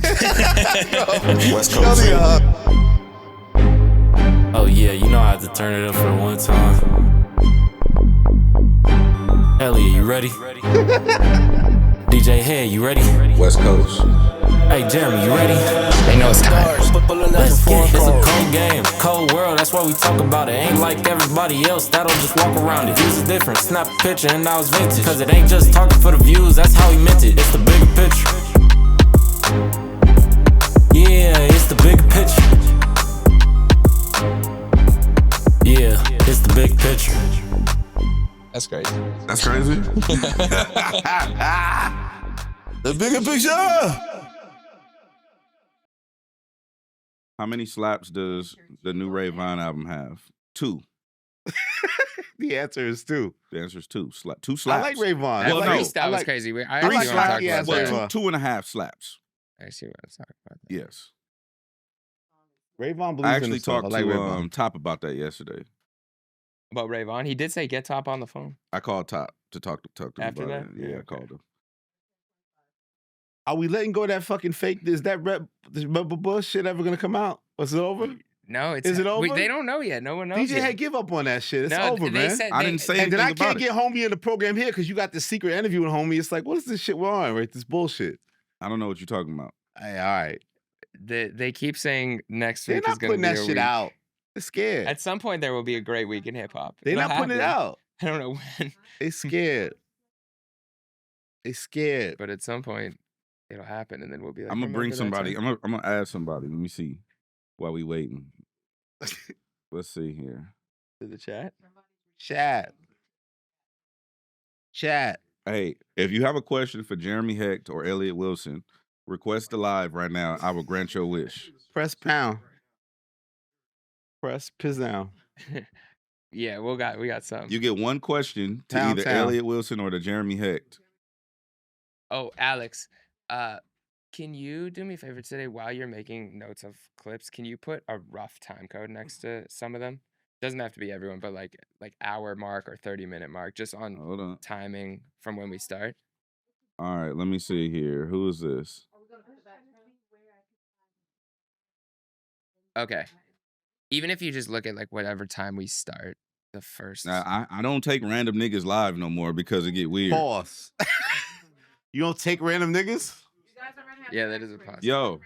West Coast. Oh yeah, you know I had to turn it up for one time. Elliott, you ready? DJ Hed, you ready? West Coast. Hey Jeremy, you ready? They know it's time. Let's get it. It's a cold game, cold world, that's why we talk about it. Ain't like everybody else that'll just walk around it. Views is different, snap a picture and now it's vintage. Cause it ain't just talking for the views, that's how he meant it. It's the bigger picture. Yeah, it's the bigger picture. Yeah, it's the big picture. That's crazy. That's crazy. The bigger picture. How many slaps does the new Ray Vaughn album have? 2. The answer is 2. The answer is 2. 2 slaps. I like Ray Vaughn. That Well, no. freestyle was like- crazy. I I like actually want to talk slappy ass about Ray that. Vaughn. 2.5 slaps. I see what I'm talking about. That. Yes. Ray Vaughn believes I in actually himself. talked I like Ray to Vaughn. Top about that yesterday. About Ray Vaughn, he did say get Top on the phone. I called Top to talk to him After about that? it. Yeah, Yeah, I okay. called him. Are we letting go of that fucking fake? Is that this Rebel Bush shit ever gonna come out? Was it over? No, it's Is it over? They don't know yet. No one knows. DJ yet. had give up on that shit. It's No, over, they man. said I they- didn't say And anything then I about can't it. get homie in the program here because you got this secret interview with homie. It's like, what is this shit we're on, right? This bullshit. I don't know what you're talking about. Hey, all right. They keep saying next They're week is not going to putting be that a shit week. out. They're scared. At some point, there will be a great week in hip hop. They're It'll not putting it happen. out. I don't know when, They scared. They scared. but at some point, it'll happen, and then we'll be like, I'm gonna bring "Remember that somebody. time?" I'm gonna add somebody. Let me see. While we waiting. Let's see here. To the chat. Chat. Chat. Hey, if you have a question for Jeremy Hecht or Elliott Wilson, request the live right now. I will grant your wish. Press pound. Press piss down. Yeah, we got some. You get one question to Town, either town. Elliott Wilson or the Jeremy Hecht. Oh, Alex, can you do me a favor today while you're making notes of clips? Can you put a rough time code next to some of them? Doesn't have to be everyone, but like hour mark or 30-minute mark, just on Hold on. timing from when we start. All right, let me see here. Who is this? Okay. Even if you just look at like whatever time we start, the first. Now, I don't take random niggas live no more because it get weird. Pause. You don't take random niggas? Yeah, that is a possibility. Yo.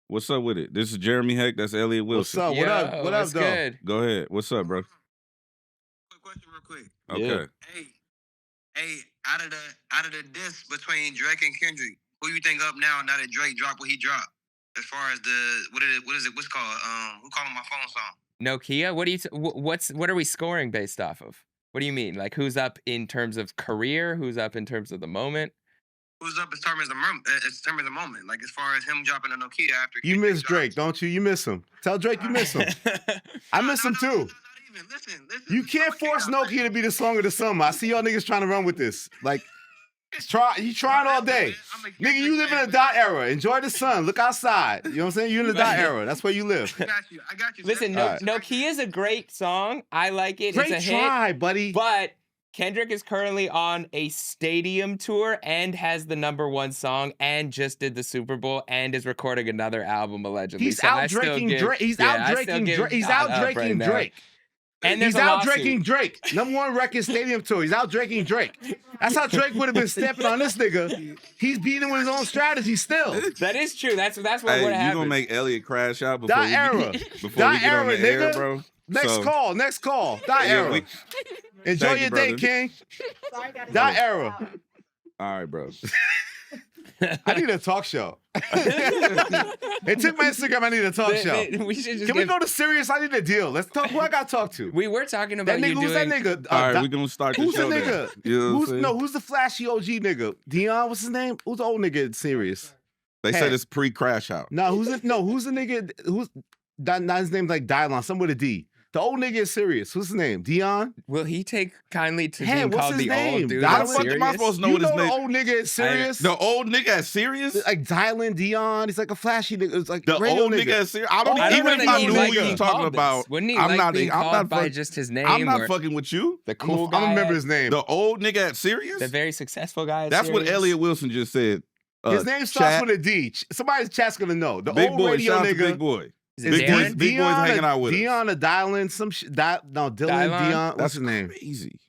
What's up with it? This is Jeremy Hecht. That's Elliott What's Wilson. up? What up? Yo, What up, what's though? good? Go ahead. What's up, bro? Quick question, real quick. Okay. Hey, out of the diss between Drake and Kendrick, who you think up now that Drake dropped what he dropped? As far as what is it? What's it called? Who called my phone song? Nokia? What do you? What are we scoring based off of? What do you mean? Like who's up in terms of career? Who's up in terms of the moment? Who's up as term as the moment? Like as far as him dropping a Nokia after You Kendrick miss dropped. Drake, don't you? You miss him. Tell Drake you miss him. I miss him too. Not even. Listen. You can't force Nokia to be the song of the summer. I see y'all niggas trying to run with this. Like, you trying all day. Nigga, you live in a dot era. Enjoy the sun. Look outside. You know what I'm saying? You in the dot era. That's where you live. I got you. Listen, All right. Nokia is a great song. I like it. Great it's a try, hit. buddy. But Kendrick is currently on a stadium tour and has the #1 song and just did the Super Bowl and is recording another album allegedly. He's So I out still draking give- Drake. He's yeah, out I still draking give Drake. He's God out up draking right now. Drake. And there's He's a out lawsuit. draking Drake. #1 record stadium tour. He's out draking Drake. That's how Drake would have been stepping on this nigga. He's beating with his own strategy still. That is true. That's what Hey, would you happen. gonna make Elliott crash out before Dot we era. get, before Dot we get on era, the air, nigga. bro? Next So, call. Dot yeah, era. we- Enjoy Thank you, your day, brother. King. Dot era. All right, bro. I need a talk show. It took my Instagram. I need a talk show. We should just Can we go to serious? I need a deal. Let's talk. Who I got to talk to? We were talking about That you nigga. Who's that doing. nigga? All right, we're gonna start the Who's the show. then. nigga? You know what I'm saying? Who's the flashy OG nigga? Dion, what's his name? Who's the old nigga at Serious? They Hey. said it's pre-crash out. Who's the nigga? Who's not his name's like Dylon, some with a D. The old nigga is Serious. What's his name? Dion? Will he take kindly to Hey, being what's called his the name? old dude? How on the fuck am I Sirius? supposed to know You what his know the name? old nigga is Serious? The old nigga at Serious? Like Dylan, Dion. He's like a flashy nigga. It's like The radio old nigga at Serious? I don't I don't even know if that I he knew like who you being was talking called this. about. Wouldn't he I'm like being I'm called by fuck- just his name? I'm not or fucking with you. the I'm cool guy? gonna remember his name. The old nigga at Serious? The very successful guy. at That's what Sirius? Elliott Wilson just said His name starts Chat. with a D. Somebody's chat's gonna know. The Big old boy. radio Shout out to nigga. Big Boy. Is it Big Darren? boys, big boys hanging out with us. Dion or Dylan, some shit. No, Dylan, Dylon? Dion. What's That's his name? crazy.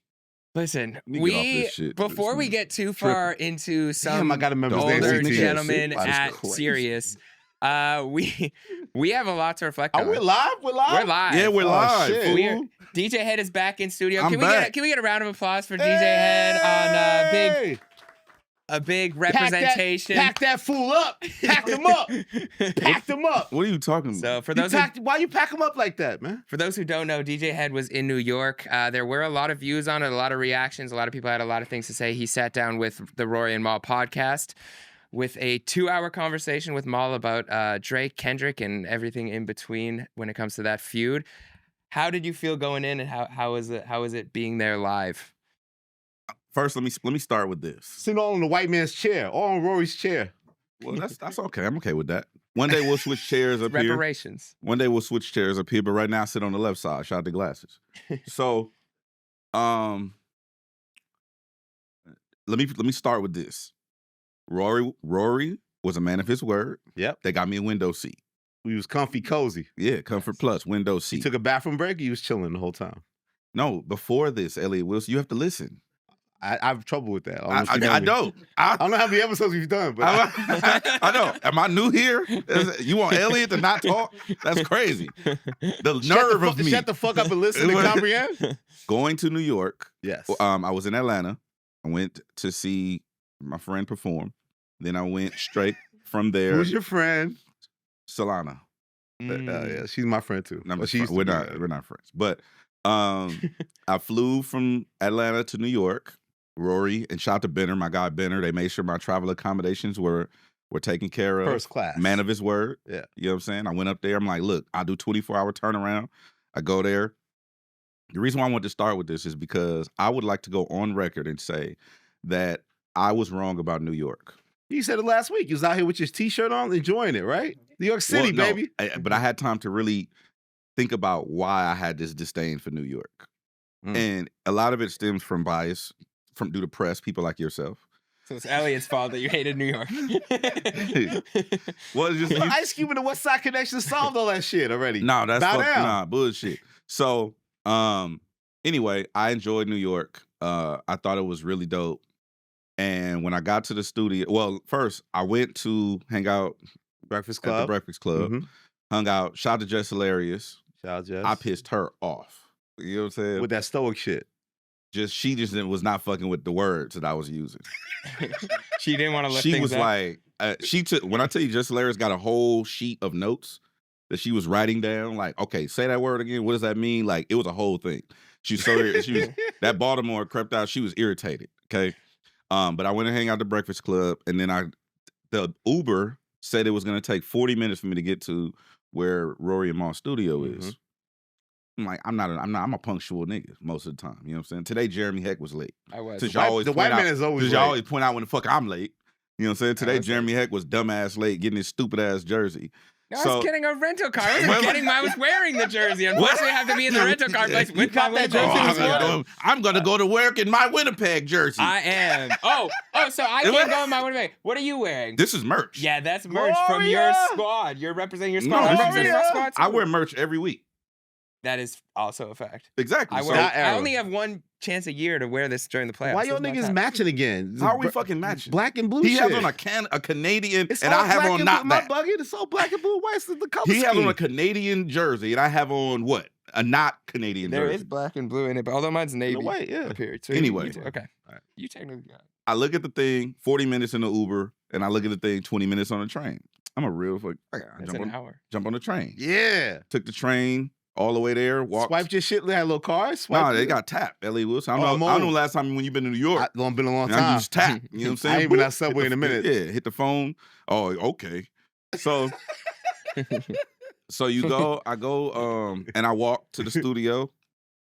Listen, Let me get off this shit. before This we nigga get too tripping. far into Damn, some I gotta remember his name. older CTS. gentlemen That is at crazy. Sirius, we have a lot to reflect on. Are we live? We're live? We're live. Yeah, we're Oh, live. shit. fool. We're- DJ Hed is back in studio. I'm Can back. we get a round of applause for DJ Hed on a big representation? Pack that fool up. Pack him up. Pack them up. What are you talking about? So for those Why you pack him up like that, man? For those who don't know, DJ Hed was in New York. There were a lot of views on it, a lot of reactions. A lot of people had a lot of things to say. He sat down with the Rory Mal podcast with a 2-hour conversation with Mal about Drake, Kendrick, and everything in between when it comes to that feud. How did you feel going in, and how is it being there live? First, let me start with this. Sitting all in the white man's chair, all on Rory's chair. Well, that's okay. I'm okay with that. One day we'll switch chairs up here. Reparations. One day we'll switch chairs up here, but right now I sit on the left side. Shout out to glasses. So, let me start with this. Rory was a man of his word. Yep. They got me a window seat. We was comfy, cozy. Yeah, Comfort Plus, window He seat. took a bathroom break. He was chilling the whole time. No, before this, Elliott Wilson, you have to listen. I have trouble with that. I don't know. don't. I don't know how many episodes we've done, but I know. Am I new here? You want Elliott to not talk? That's crazy. The nerve of me. Shut the fuck up and listen and comprehend. Going to New York. Yes. I was in Atlanta. I went to see my friend perform. Then I went straight from there. Who's your friend? Solana. Yeah, she's my friend too. No, Well, she used to we're be not. that. We're not friends. But I flew from Atlanta to New York. Rory and shout out to Benner, my guy Benner. They made sure my travel accommodations were taken care of. First class. Man of his word. Yeah. You know what I'm saying? I went up there. I'm like, look, I'll do 24-hour turnaround. I go there. The reason why I want to start with this is because I would like to go on record and say that I was wrong about New York. You said it last week. You was out here with your t-shirt on, enjoying it, right? New York City, Well, no, baby. but I had time to really think about why I had this disdain for New York. And a lot of it stems from bias due to press, people like yourself. So it's Elliott's fault that you hated New York. Well, it's just But Ice Cube and the West Side Connection solved all that shit already. that's Bow down. bullshit. So, anyway, I enjoyed New York. I thought it was really dope. And when I got to the studio, well, first I went to hang out Breakfast at the Club. Breakfast Club, Mhm. hung out, shout out to Jess Hilarious. Shout out, Jess. I pissed her off. You know what I'm saying? with that stoic shit. She just was not fucking with the words that I was using. She didn't want to lift She things was up. like, she took, when I tell you Jess Hilarious got a whole sheet of notes that she was writing down, like, okay, say that word again. What does that mean? Like, it was a whole thing. She was that Baltimore crept out. She was irritated. Okay. But I went and hang out at the Breakfast Club, and then the Uber said it was going to take 40 minutes for me to get to where Rory and Mal's studio is. I'm like, I'm a punctual nigga most of the time. You know what I'm saying? Today, Jeremy Hecht was late. I was. Since y'all always The point white out- man is always since y'all late. always point out when the fuck I'm late. You know what I'm saying? Today, was Jeremy Hecht was dumbass late getting his stupid ass jersey. No, I So- was getting a rental car. I wasn't Well- getting I was wearing the jersey. Unfortunately, I have to be in the rental car place with my got that Winnipeg jersey jersey. as well? I'm gonna go to work in my Winnipeg jersey. I am. Oh, so I can't go in my Winnipeg. What are you wearing? This is merch. Yeah, that's merch from your Gloria! squad. You're representing your No, squad. I'm representing Gloria! our squad. I too. wear merch every week. That is also a fact. Exactly. I So wear. That I era. only have one chance a year to wear this during the playoffs. Why This y'all is my niggas time. matching again? how are we fucking matching? Black and blue He shit. has on a Canadian, It's and all I have black on and not blue. that. My bucket, it's all black and blue. Why is the color He has on scheme? a Canadian jersey, and I have on what? A not Canadian There jersey. is black and blue in it, but although mine's navy. white, yeah. Up here. So Anyway. okay. Alright. You technically got it. I look at the thing, 40 minutes in the Uber, and I look at the thing, 20 minutes on the train. I'm a real fuck. I That's an hour. jump on the train. Yeah. Took the train all the way there. Walked. Swiped your shit, had a little card. Nah, Swiped they it. got tapped. Elliott Wilson. I Oh, don't know. I don't know Mo. last time when you've been to New York. It's been a long And I time. just tap. You know what I'm saying? I ain't been Boop. at Subway Hit in a minute. Yeah, hit the phone. Oh, okay. So, so I go, and I walk to the studio.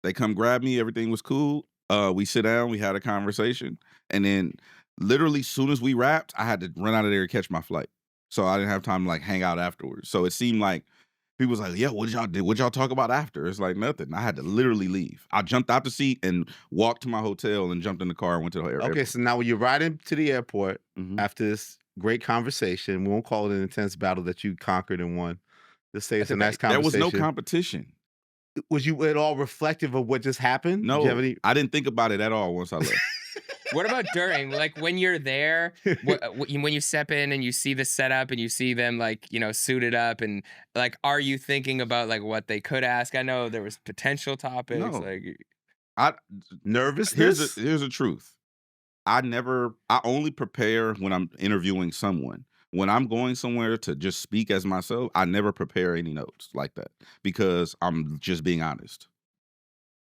They come grab me. Everything was cool. We sit down. We had a conversation, and then literally, soon as we wrapped, I had to run out of there and catch my flight. So I didn't have time to like hang out afterwards. So it seemed like people was like, "Yeah, what y'all did? What y'all talk about after?" It's like nothing. I had to literally leave. I jumped out the seat and walked to my hotel and jumped in the car and went to the airport. Okay, so now when you're riding to the airport Mhm. after this great conversation. We won't call it an intense battle that you conquered and won. Just say it's a nice There was conversation. no competition. Was you at all reflective of what just happened? Did No, you have any... I didn't think about it at all once I left. What about during? Like when you're there, when you step in and you see the setup and you see them like, you know, suited up and like, are you thinking about like what they could ask? I know there was potential topics. No. Like nervousness? Here's the truth. I only prepare when I'm interviewing someone. When I'm going somewhere to just speak as myself, I never prepare any notes like that because I'm just being honest.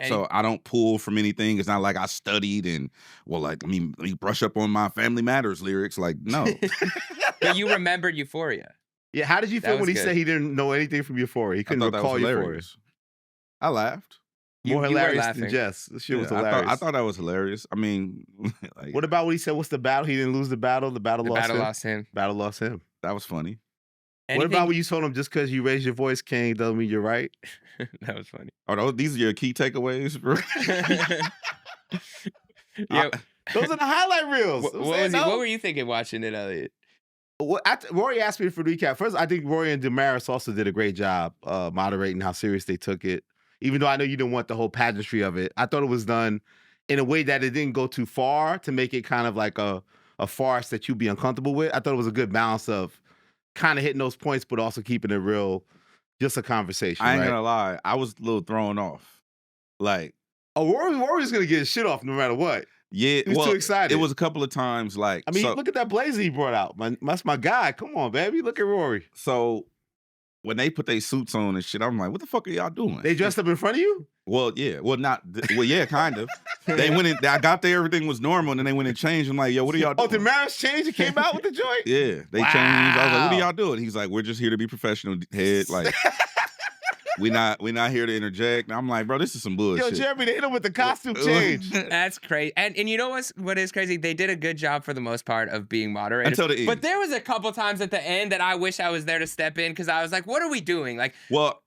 So I don't pull from anything. It's not like I studied and, well, like, let me brush up on my Family Matters lyrics. Like, no. But you remembered Euphoria. Yeah, how did you feel when he said he didn't know anything from Euphoria? He couldn't recall Euphoria. I laughed. More hilarious than Jess. This shit was hilarious. I thought that was hilarious. I mean, like, what about when he said, what's the battle? He didn't lose the battle. The battle lost him. Battle lost him. That was funny. What about when you told him just because you raised your voice, King, doesn't mean you're right? That was funny. Oh, these are your key takeaways, bro? Yeah. Those are the highlight reels. What were you thinking watching it, Elliott? Rory asked me for the recap. First, I think Rory and Damaris also did a great job moderating how serious they took it. Even though I know you didn't want the whole pageantry of it, I thought it was done in a way that it didn't go too far to make it kind of like a farce that you'd be uncomfortable with. I thought it was a good balance of kind of hitting those points, but also keeping it real, just a conversation. I ain't gonna lie, I was a little thrown off. Like, Rory's gonna get his shit off no matter what. Yeah, he was too excited. It was a couple of times, like, I mean, look at that blazer he brought out. That's my guy. Come on, baby, look at Rory. So when they put their suits on and shit, I'm like, what the fuck are y'all doing? They dressed up in front of you? Well, yeah. Well, yeah, kind of. They went in, I got there, everything was normal, and then they went and changed. I'm like, yo, what are y'all doing? Oh, did Maris change and came out with the joint? Yeah, they changed. I was like, what are y'all doing? He's like, we're just here to be professional, Head. Like, we not here to interject. And I'm like, bro, this is some bullshit. Yo, Jeremy, they hit him with the costume change. That's crazy. And you know what is crazy? They did a good job for the most part of being moderators. Until the end. But there was a couple times at the end that I wish I was there to step in because I was like, what are we doing? Like, well,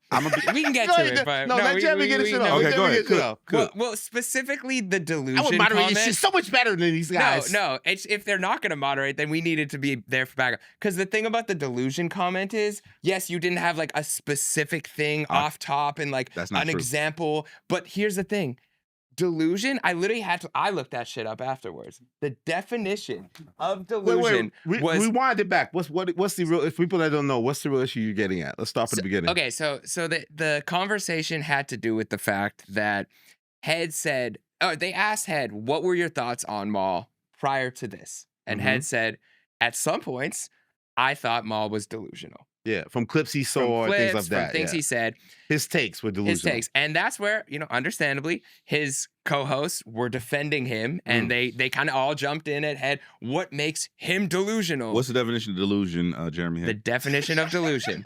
we can get to it, but let Jeremy get his shit off. Okay, go ahead. Cool. Well, specifically the delusion I would moderate comment. this shit so much better than these guys. No. If they're not going to moderate, then we needed to be there for backup. Because the thing about the delusion comment is, yes, you didn't have like a specific thing off top and like an example. But here's the thing. Delusion, I literally I looked that shit up afterwards. The definition of delusion was... Rewind it back. What's the real... If people that don't know, what's the real issue you're getting at? Let's start from the beginning. Okay, so the conversation had to do with the fact that Hed said... Oh, they asked Hed, what were your thoughts on Mal prior to this? And Hed said, at some points, I thought Mal was delusional. Yeah, from clips he saw and things like that. From things he said. His takes were delusional. His takes. And that's where, understandably, his co-hosts were defending him and they kind of all jumped in at Hed. What makes him delusional? What's the definition of delusion, Jeremy Hecht? The definition of delusion.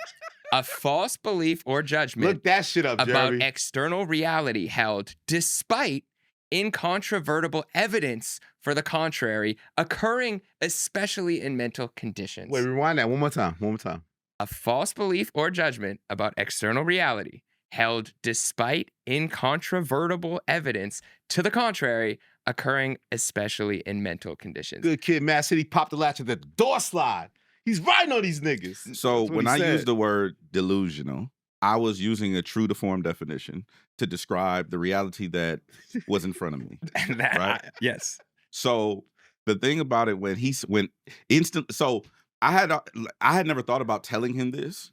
A false belief or judgment Look that shit up, about Jeremy. external reality held despite incontrovertible evidence for the contrary occurring especially in mental conditions. Wait, rewind that one more time. A false belief or judgment about external reality held despite incontrovertible evidence to the contrary occurring especially in mental conditions. Good kid, Mad City popped the latch at the door slide. He's riding on these niggas. So when I used the word delusional, I was using a true to form definition to describe the reality that was in front of me. Right? Yes. So the thing about it I had never thought about telling him this,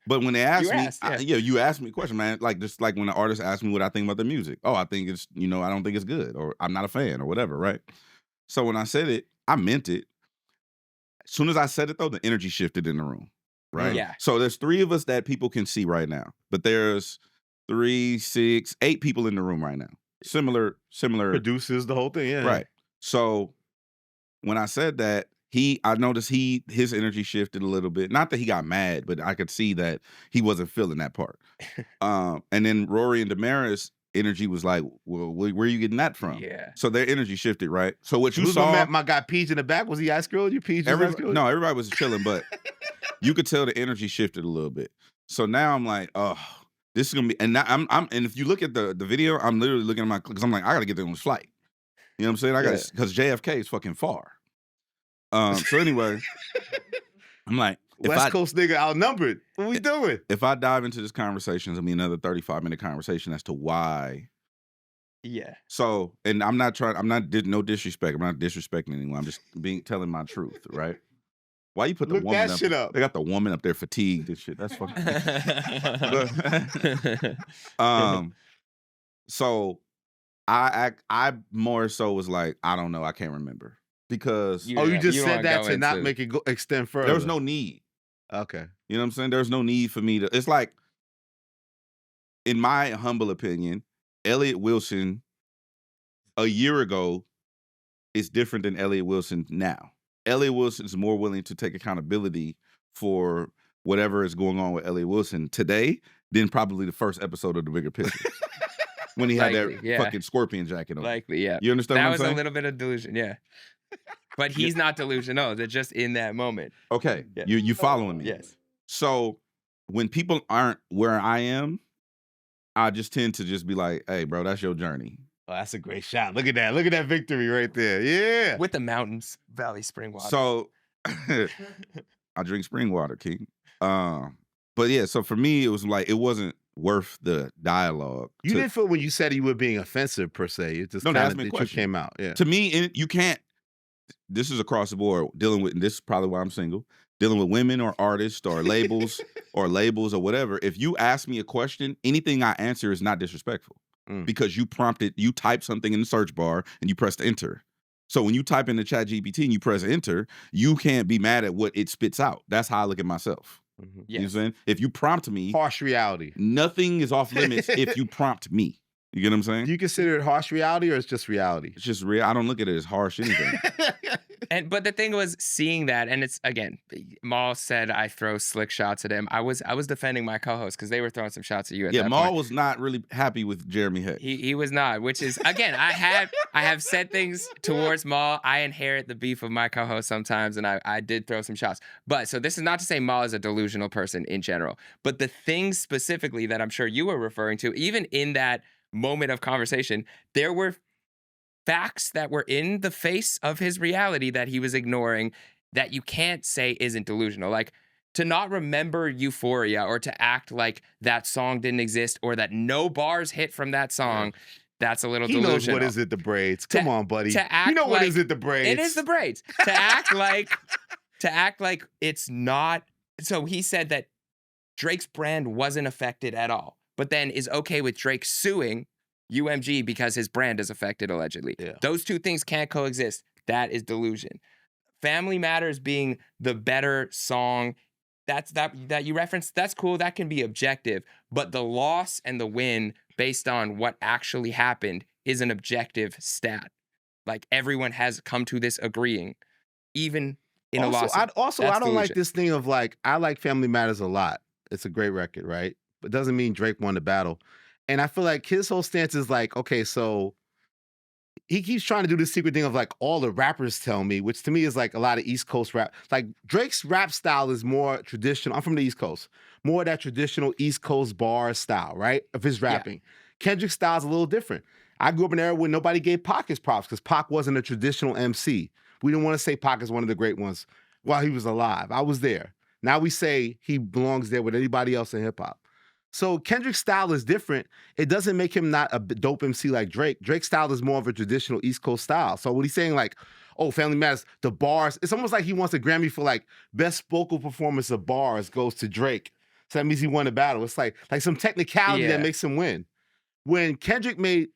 but when they asked you asked me a question, man. Like just like when the artist asked me what I think about the music. Oh, I think it's I don't think it's good, or I'm not a fan, or whatever, right? So when I said it, I meant it. As soon as I said it, though, the energy shifted in the room, right? Yeah. So there's 3 of us that people can see right now, but there's 3, 6, 8 people in the room right now. Similar produces the whole thing, yeah. Right. So when I said that, I noticed his energy shifted a little bit. Not that he got mad, but I could see that he wasn't feeling that part. And then Rory and Damaris' energy was like, well, where are you getting that from? Yeah. So their energy shifted, right? So what you saw... My guy Peach in the back, was he ice grilled? You Peach? No, everybody was chilling, but you could tell the energy shifted a little bit. So now I'm like, oh, this is gonna be... And now and if you look at the video, I'm literally looking at because I'm like, I gotta get there on this flight. You know what I'm saying? Because JFK is fucking far. So anyway, I'm like, West Coast nigga outnumbered. What we doing? if I dive into this conversation, it's gonna be another 35-minute conversation as to why. Yeah. So, and no disrespect. I'm not disrespecting anyone. I'm just telling my truth, right? Why you put the Look woman that shit up. They got the woman up there fatigued and shit. That's fucking. So I more so was like, I don't know, I can't remember because You just you said wanna that go to not into- make it extend further. there was no need. Okay. You know what I'm saying? There's no need for me to. It's like, in my humble opinion, Elliott Wilson a year ago is different than Elliott Wilson now. Elliott Wilson is more willing to take accountability for whatever is going on with Elliott Wilson today than probably the first episode of The Bigger Picture. When he had that Likely, yeah. fucking scorpion jacket on. Likely, yeah. You understand That what I'm was saying? a little bit of delusion, yeah. But he's not delusional. They're just in that moment. Okay, Yeah. you following me? Yes. So when people aren't where I am, I just tend to just be like, "Hey, bro, that's your journey." Oh, that's a great shot. Look at that. Look at that victory right there. Yeah. With the mountains, Valley Spring water. So I drink spring water, King. But yeah, so for me, it was like it wasn't worth the dialogue. You didn't feel when you said you were being offensive per se. It just No, kind ask of me a the truth question. came out. Yeah. To me, you can't. This is across the board dealing with, and this is probably why I'm single. Dealing with women or artists or labels or whatever. If you ask me a question, anything I answer is not disrespectful because you type something in the search bar and you pressed enter. So when you type in the chat GPT and you press enter, you can't be mad at what it spits out. That's how I look at myself. You know what I'm saying? If you prompt me, Harsh reality. nothing is off limits if you prompt me. You get what I'm saying? Do you consider it harsh reality or it's just reality? It's just real. I don't look at it as harsh anything. But the thing was seeing that, and it's again, Mal said I throw slick shots at him. I was defending my co-host because they were throwing some shots at you at Yeah, that Maul point. was not really happy with Jeremy Hecht. He was not, which is again, I have said things towards Mal. I inherit the beef of my co-host sometimes, and I did throw some shots. But so this is not to say Mal is a delusional person in general, but the things specifically that I'm sure you were referring to, even in that moment of conversation, there were facts that were in the face of his reality that he was ignoring that you can't say isn't delusional. Like to not remember Euphoria or to act like that song didn't exist or that no bars hit from that song, that's a little He delusional. knows what is it, the braids. Come on, buddy. to act You know what like- is it, the braids. It is the braids. To act like it's not. So he said that Drake's brand wasn't affected at all, but then is okay with Drake suing UMG because his brand is affected allegedly. Yeah. Those two things can't coexist. That is delusion. Family Matters being the better song, that you referenced, that's cool. That can be objective, but the loss and the win based on what actually happened is an objective stat. Like everyone has come to this agreeing, even in a lawsuit. I That's don't like delusion. this thing of like, I like Family Matters a lot. It's a great record, right? But doesn't mean Drake won the battle. And I feel like his whole stance is like, okay, so he keeps trying to do this secret thing of like all the rappers tell me, which to me is like a lot of East Coast rap. Like Drake's rap style is more traditional. I'm from the East Coast. More of that traditional East Coast bar style, right? Of his rapping. Kendrick's style is a little different. I grew up in an era where nobody gave Pac his props because Pac wasn't a traditional MC. We didn't want to say Pac is one of the great ones while he was alive. I was there. Now we say he belongs there with anybody else in hip hop. So Kendrick's style is different. It doesn't make him not a dope MC like Drake. Drake's style is more of a traditional East Coast style. So when he's saying like, oh, Family Matters, the bars, it's almost like he wants a Grammy for like best vocal performance of bars goes to Drake. So that means he won the battle. It's like some technicality that makes him win. When Kendrick made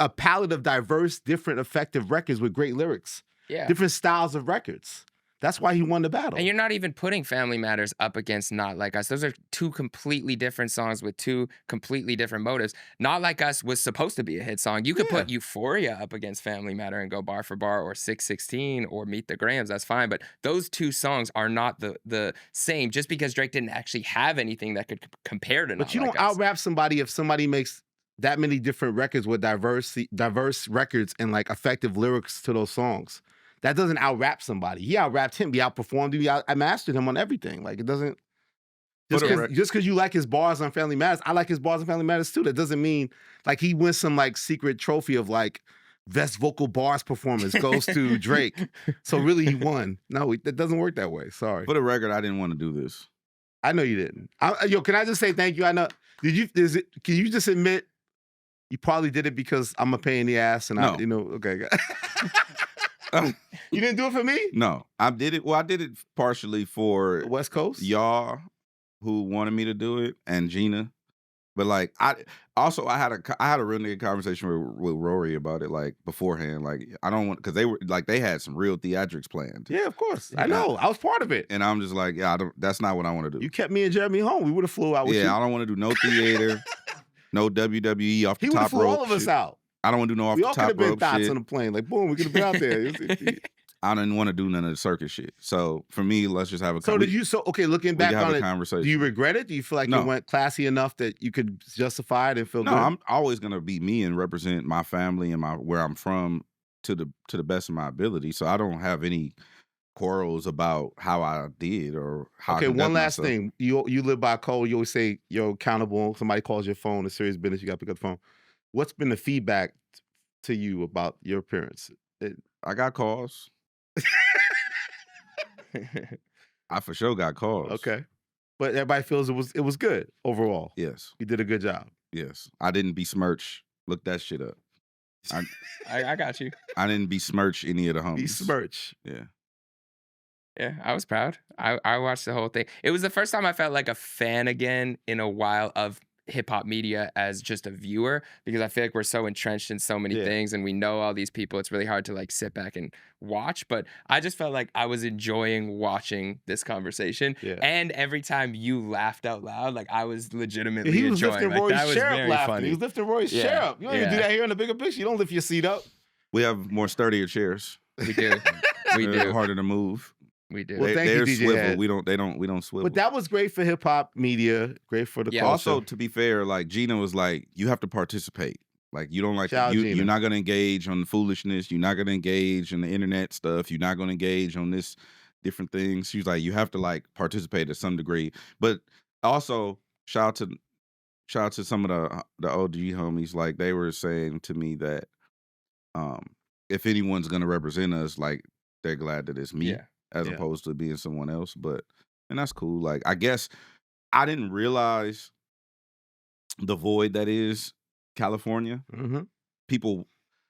a palette of diverse, different, effective records with great lyrics, different styles of records. That's why he won the battle. And you're not even putting Family Matters up against Not Like Us. Those are two completely different songs with two completely different motives. Not Like Us was supposed to be a hit song. You could put Euphoria up against Family Matter and go bar for bar, or 616 or Meet the Grahams. That's fine. But those two songs are not the same just because Drake didn't actually have anything that could compare to Not Like Us. But you don't out-rap somebody if somebody makes that many different records with diverse records and like effective lyrics to those songs. That doesn't out-rap somebody. He out-rapped him. He outperformed him. I mastered him on everything. Like it doesn't. Just because you like his bars on Family Matters, I like his bars on Family Matters too. That doesn't mean like he wins some like secret trophy of like best vocal bars performance goes to Drake. So really, he won. No, it doesn't work that way. Sorry. For the record, I didn't want to do this. I know you didn't. Yo, can I just say thank you? I know. Can you just admit you probably did it because I'm a pain in the ass and No. okay. You didn't do it for me? No, I did it. Well, I did it partially for West Coast? y'all who wanted me to do it and Gina. But like I had a real nigga conversation with Rory about it like beforehand. Like I don't want because they had some real theatrics planned. Yeah, of course. I know. I was part of it. And I'm just like, yeah, that's not what I want to do. You kept me and Jeremy home. We would have flew out with you. Yeah, I don't want to do no theater, no WWE off the He would have top flew rope all of us shit. out. I don't want to do no off We the all could top have been rope thoughts shit. on the plane. Like, boom, we could have been out there. I didn't want to do none of the circus shit. So for me, let's just have a So looking back on it, conversation. do you regret it? Do you feel like No. you went classy enough that you could justify it and feel No, good? I'm always gonna be me and represent my family and where I'm from to the best of my ability. So I don't have any quarrels about how I did or how. Okay, I one last myself. thing. You live by a code. You always say you're accountable. Somebody calls your phone, it's serious business. You got to pick up the phone. What's been the feedback to you about your appearance? I got calls. I for sure got calls. Okay, but everybody feels it was good overall. Yes. You did a good job. Yes. I didn't besmirch. Look that shit up. I got you. I didn't besmirch any of the homies. Besmirch. Yeah. Yeah, I was proud. I watched the whole thing. It was the first time I felt like a fan again in a while of hip hop media as just a viewer, because I feel like we're so entrenched in so many things and we know all these people. It's really hard to like sit back and watch. But I just felt like I was enjoying watching this conversation. Yeah. And every time you laughed out loud, like I was legitimately He was enjoying. lifting Like, Rory's that was chair up very laughing. funny. He was lifting Rory's chair up. You don't even do that here in the bigger picture. You don't lift your seat up. We have more sturdier chairs. We do. We They're do. harder to move. We do. Well, thank you, They're DJ swivel. Hed. We don't swivel. But that was great for hip hop media. Great for the culture. Also, to be fair, like Gina was like, you have to participate. Like you don't like Shout out Gina. you're not gonna engage on the foolishness. You're not gonna engage in the internet stuff. You're not gonna engage on this different things. She was like, you have to like participate to some degree. But also, shout out to some of the OG homies. Like they were saying to me that if anyone's gonna represent us, like they're glad that it's me. Yeah. As opposed to being someone else. And that's cool. Like, I guess I didn't realize the void that is California. Mm-hmm.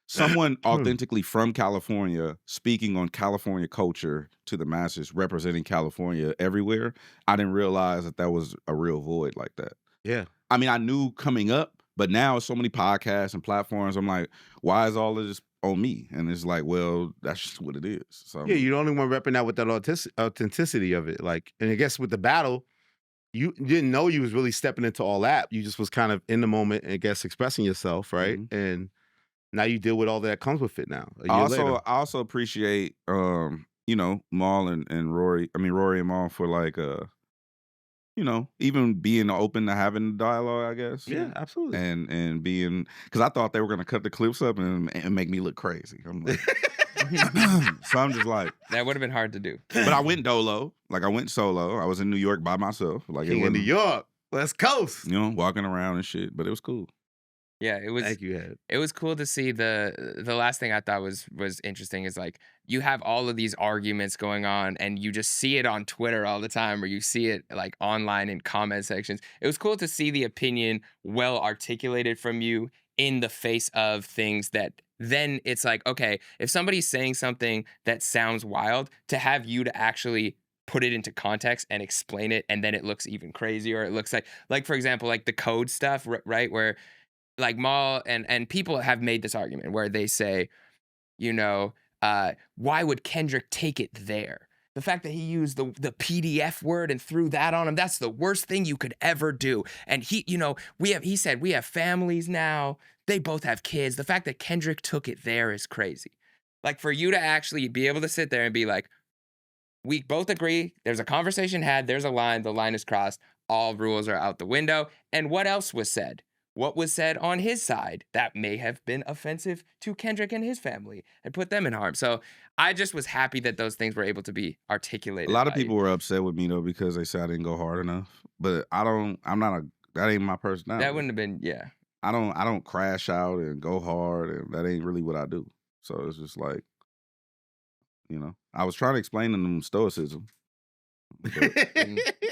Someone authentically from California speaking on California culture to the masses, representing California everywhere. I didn't realize that was a real void like that. Yeah. I mean, I knew coming up, but now so many podcasts and platforms, I'm like, why is all of this on me? And it's like, well, that's just what it is. So Yeah, you're the only one repping that with that authenticity of it. Like, and I guess with the battle, you didn't know you was really stepping into all that. You just was kind of in the moment and I guess expressing yourself, right? Mm-hmm. And now you deal with all that comes with it now. I also appreciate Mal and Rory. I mean Rory and Mal for like even being open to having the dialogue, I guess. Yeah, absolutely. And being, because I thought they were gonna cut the clips up and make me look crazy. I'm like, so I'm just like, That would have been hard to do. but I went dolo, like I went solo. I was in New York by myself, like King of New York, West Coast. walking around and shit. But it was cool. Yeah, it was. Thank you, Hed. It was cool to see the last thing I thought was interesting is like you have all of these arguments going on and you just see it on Twitter all the time or you see it like online in comment sections. It was cool to see the opinion well articulated from you in the face of things that then it's like, okay, if somebody's saying something that sounds wild, to have you to actually put it into context and explain it, and then it looks even crazier. It looks like for example, like the code stuff, right? Where like Mal and people have made this argument where they say, why would Kendrick take it there? The fact that he used the PDF word and threw that on him, that's the worst thing you could ever do. And he said, we have families now. They both have kids. The fact that Kendrick took it there is crazy. Like for you to actually be able to sit there and be like, we both agree, there's a conversation had, there's a line, the line is crossed, all rules are out the window. And what else was said? What was said on his side that may have been offensive to Kendrick and his family and put them in harm. So I just was happy that those things were able to be articulated. A lot of people were upset with me though because they said I didn't go hard enough. But that ain't my personality. That wouldn't have been, yeah. I don't crash out and go hard, and that ain't really what I do. So it's just like, I was trying to explain to them stoicism.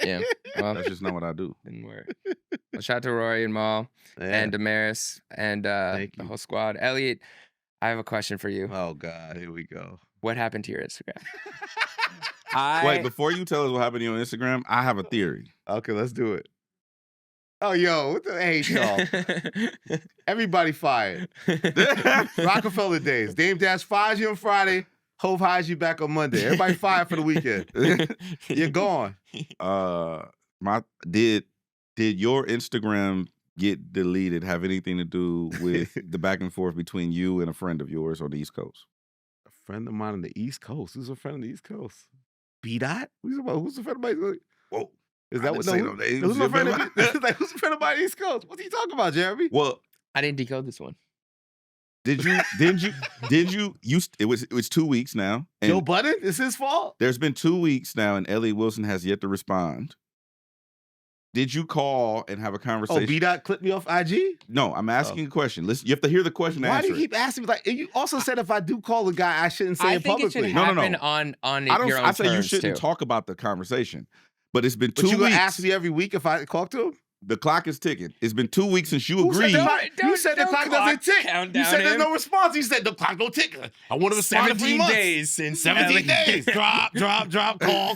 Yeah. Well, That's just not what I do. didn't work. Well, shout out to Rory and Mal and Damaris and the whole squad. Elliot, I have a question for you. Oh God, here we go. What happened to your Instagram? Wait, before you tell us what happened to you on Instagram, I have a theory. Okay, let's do it. Oh, yo, what the hate, y'all? Everybody fired. Rockefeller days. Dame Dash fires you on Friday. Hove hires you back on Monday. Everybody fired for the weekend. You're gone. Did your Instagram get deleted have anything to do with the back and forth between you and a friend of yours on the East Coast? A friend of mine on the East Coast. Who's a friend on the East Coast? B-Dot? Who's a friend of mine? Whoa. Is that what? No, who's my friend? Who's a friend of mine on the East Coast? What's he talking about, Jeremy? Well, I didn't decode this one. Did you? It was 2 weeks now. Joe Budden? It's his fault. There's been 2 weeks now, and Elliott Wilson has yet to respond. Did you call and have a conversation? Oh, B-Dot clipped me off IG? No, I'm asking a question. Listen, you have to hear the question. Why do you answer keep asking me? Like, you also said if I do call the guy, I shouldn't say it publicly. I think it should happen on your own I say you terms, shouldn't too. talk about the conversation. But it's been 2 But you weeks. gonna ask me every week if I talk to him? The clock is ticking. It's been 2 weeks since you Who said agreed. you said the clock doesn't tick. count You down said there's him. no response. You said the clock don't tick. I want to respond in 3 17 months. days since 17 days. Drop,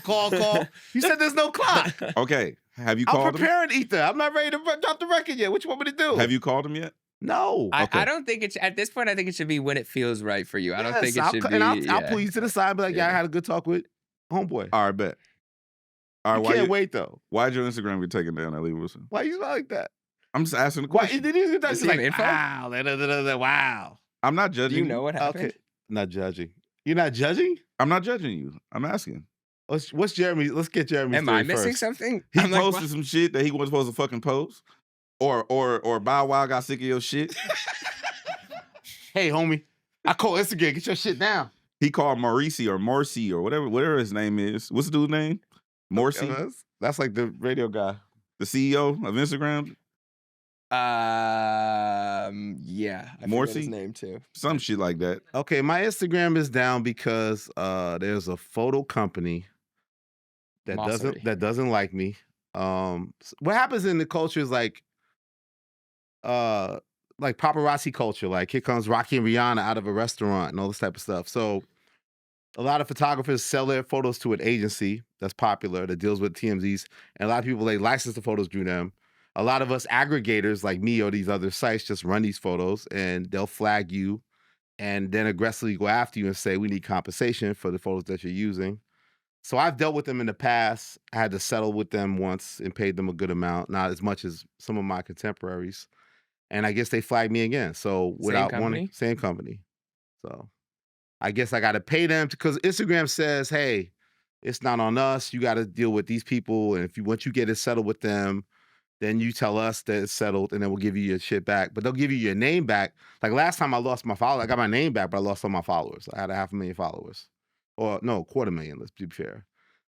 call. You said there's no clock. Okay. Have you I'm called him? preparing Ether. I'm not ready to drop the record yet. What you want me to do? Have you called him yet? No. I don't think it's at this point. I think it should be when it feels right for you. I don't think it should be. And I'll pull you to the side and be like, yeah, I had a good talk with homeboy. All right, bet. All right, You can't wait though. Why'd your Instagram get taken down, Elliott Wilson? Why you like that? I'm just asking the Why question. did you Does he like, have info? wow. I'm not Do judging you know what happened? Okay. Not judging. You're not judging? I'm not judging you. I'm asking. What's Jeremy? Let's get Jeremy's Am I story missing first. something? He I'm like, posted what? some shit that he wasn't supposed to fucking post. Or Bow Wow got sick of your shit. Hey, homie, I call Instagram. Get your shit down. He called Maurice or Morsi or whatever his name is. What's the dude's name? Morsi, That's like the radio guy. the CEO of Instagram. Yeah. I forget Morsi? his name too. Some shit like that. Okay, my Instagram is down because there's a photo company that Mossery. doesn't like me. What happens in the culture is like paparazzi culture. Like here comes Rocky and Rihanna out of a restaurant and all this type of stuff. So a lot of photographers sell their photos to an agency that's popular that deals with TMZs, and a lot of people they license the photos through them. A lot of us aggregators like me or these other sites just run these photos and they'll flag you and then aggressively go after you and say we need compensation for the photos that you're using. So I've dealt with them in the past. I had to settle with them once and paid them a good amount, not as much as some of my contemporaries. And I guess they flagged me again. So without wanting, same company. So I guess I got to pay them because Instagram says, hey, it's not on us. You got to deal with these people. And once you get it settled with them, then you tell us that it's settled and then we'll give you your shit back. But they'll give you your name back. Like last time I lost my followers, I got my name back, but I lost all my followers. I had 500,000 followers. Or no, 250,000, let's be fair.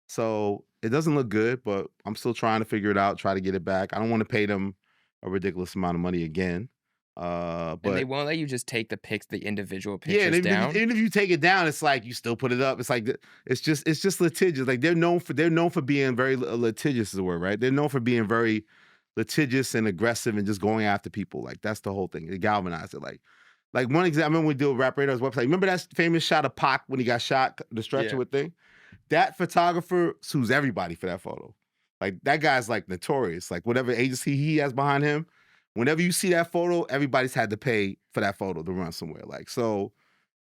So it doesn't look good, but I'm still trying to figure it out, try to get it back. I don't want to pay them a ridiculous amount of money again. But and they won't let you just take the individual pictures down. Even if you take it down, it's like you still put it up. It's like it's just litigious. Like they're known for being very litigious is the word, right? They're known for being very litigious and aggressive and just going after people. Like that's the whole thing. They galvanized it. Like one example, I remember when we did Rap Radar's website. Remember that famous shot of Pac when he got shot, the stretcher with thing? That photographer sues everybody for that photo. Like that guy's like notorious. Like whatever agency he has behind him, whenever you see that photo, everybody's had to pay for that photo to run somewhere. Like, so,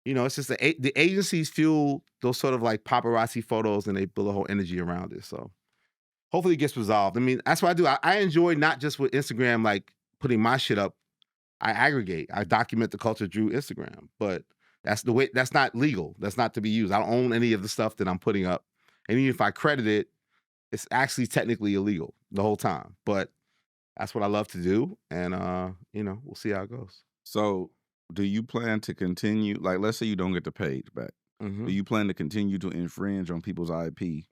it's just the agencies fuel those sort of like paparazzi photos and they build a whole energy around it. So hopefully it gets resolved. I mean, that's what I do. I enjoy not just with Instagram, like putting my shit up. I aggregate. I document the culture through Instagram. But that's the way. That's not legal. That's not to be used. I don't own any of the stuff that I'm putting up. And even if I credit it, it's actually technically illegal the whole time. But that's what I love to do. And, we'll see how it goes. So do you plan to continue, like, let's say you don't get the page back. Mm-hmm. Do you plan to continue to infringe on people's IP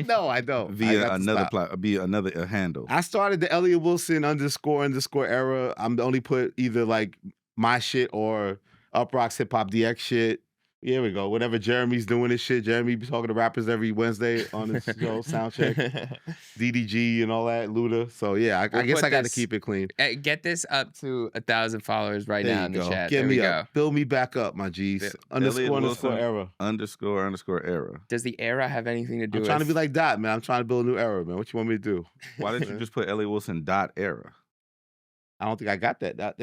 No, I don't. I via got to another stop. via another handle. I started the Elliott Wilson _ era. I'm only put either like my shit or Uprock's HipHopDX shit. Here we go. Whenever Jeremy's doing this shit, Jeremy be talking to rappers every Wednesday on his show, Soundcheck, DDG and all that, Luda. So yeah, I We'll guess put I got to this- keep it clean. Get this up to 1,000 followers right There now you in the go. chat. Get There me we up. go. Build me back up, my G's. Yeah. Underscore Elliott underscore Wilson, era. underscore era. Does the era have anything to do I'm with trying to be like Dot, man. I'm trying to build a new era, man. What you want me to do? Why didn't you just put Elliott Wilson dot era? I don't think I got that.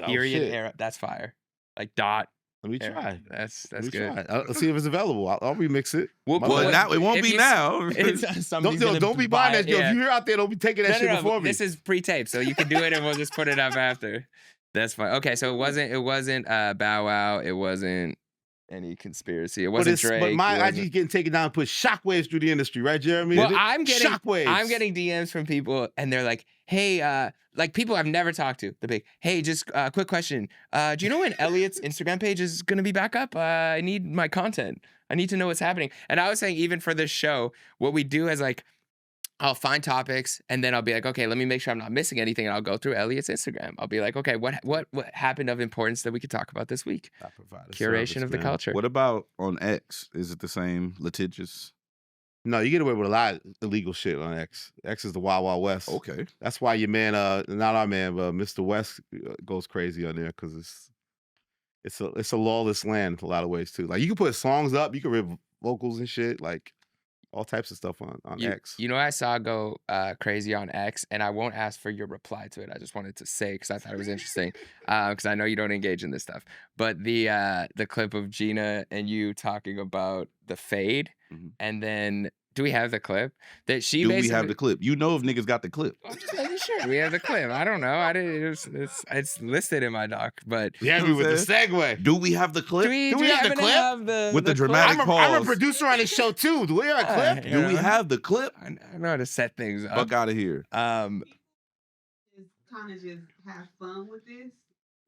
period shit. era? That's fire. Like dot. Let me era. try. That's Let me good. try. I'll see if it's available. I'll remix it. We'll My put- bad. Well, now it won't if be you- now. Don't be buying that. Yo, if you're out there, don't be taking that No, shit no, before me. this is pre-taped, so you can do it, and we'll just put it up after. That's fine. Okay, so it wasn't Bow Wow. It wasn't any conspiracy. It wasn't Drake. But it my wasn't- IG's getting taken down and put shockwaves through the industry, right, Jeremy? Well, I'm getting shockwaves. DMs from people, and they're like, "Hey, like people I've never talked to." The big, "Hey, just quick question. Do you know when Elliott's Instagram page is gonna be back up? I need my content. I need to know what's happening." And I was saying, even for this show, what we do is like, I'll find topics, and then I'll be like, okay, let me make sure I'm not missing anything, and I'll go through Elliott's Instagram. I'll be like, okay, what happened of importance that we could talk about this week? I provide a Curation service, of the man. culture. What about on X? Is it the same litigious? No, you get away with a lot of illegal shit on X. X is the Wild Wild West. Okay. That's why your man, not our man, but Mr. West goes crazy on there because it's a lawless land in a lot of ways too. Like you can put songs up, you can rip vocals and shit, like all types of stuff on X. You know, I saw go crazy on X, and I won't ask for your reply to it. I just wanted to say because I thought it was interesting, because I know you don't engage in this stuff. But the clip of Gina and you talking about the fade, Mhm. and then do we have the clip that she? Do we basically, have the clip? You know if niggas got the clip. I'm just making sure we have the clip. I don't know. I didn't. It's listed in my doc, but Yeah, You know what I'm with the segue. Do we have the clip? do we we have the happen to clip? have the With the clip? dramatic I'm pause. a producer on this show too. Do we have a clip? You Do we know, have the clip? I know how to set things up. Fuck out of here. Just kind of just have fun with this,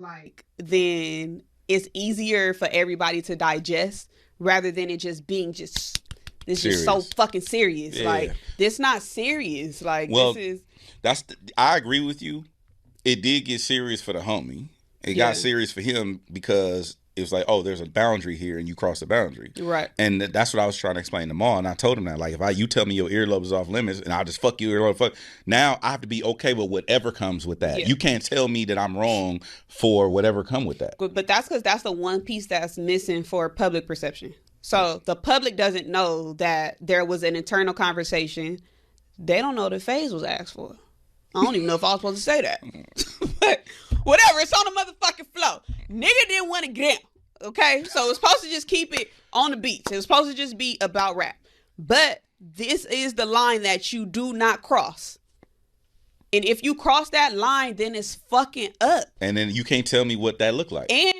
like then it's easier for everybody to digest rather than it just being just so Serious. fucking serious. Yeah. Like this not serious. Like Well, this is I agree with you. It did get serious for the homie. It Yeah. got serious for him because it was like, oh, there's a boundary here, and you cross the boundary. right. And that's what I was trying to explain to Maul. And I told him that, like, if you tell me your earlobe is off limits, and I'll just fuck your earlobe, fuck. Now I have to be okay with whatever comes with that. Yeah. You can't tell me that I'm wrong for whatever come with that. But that's because that's the one piece that's missing for public perception. So the public doesn't know that there was an internal conversation. They don't know that phase was asked for. I don't even know if I was supposed to say that. But whatever, it's on the motherfucking flow. Nigga didn't want to get down. Okay? So it's supposed to just keep it on the beats. It was supposed to just be about rap. But this is the line that you do not cross. And if you cross that line, then it's fucking up. And then you can't tell me what that looked like. And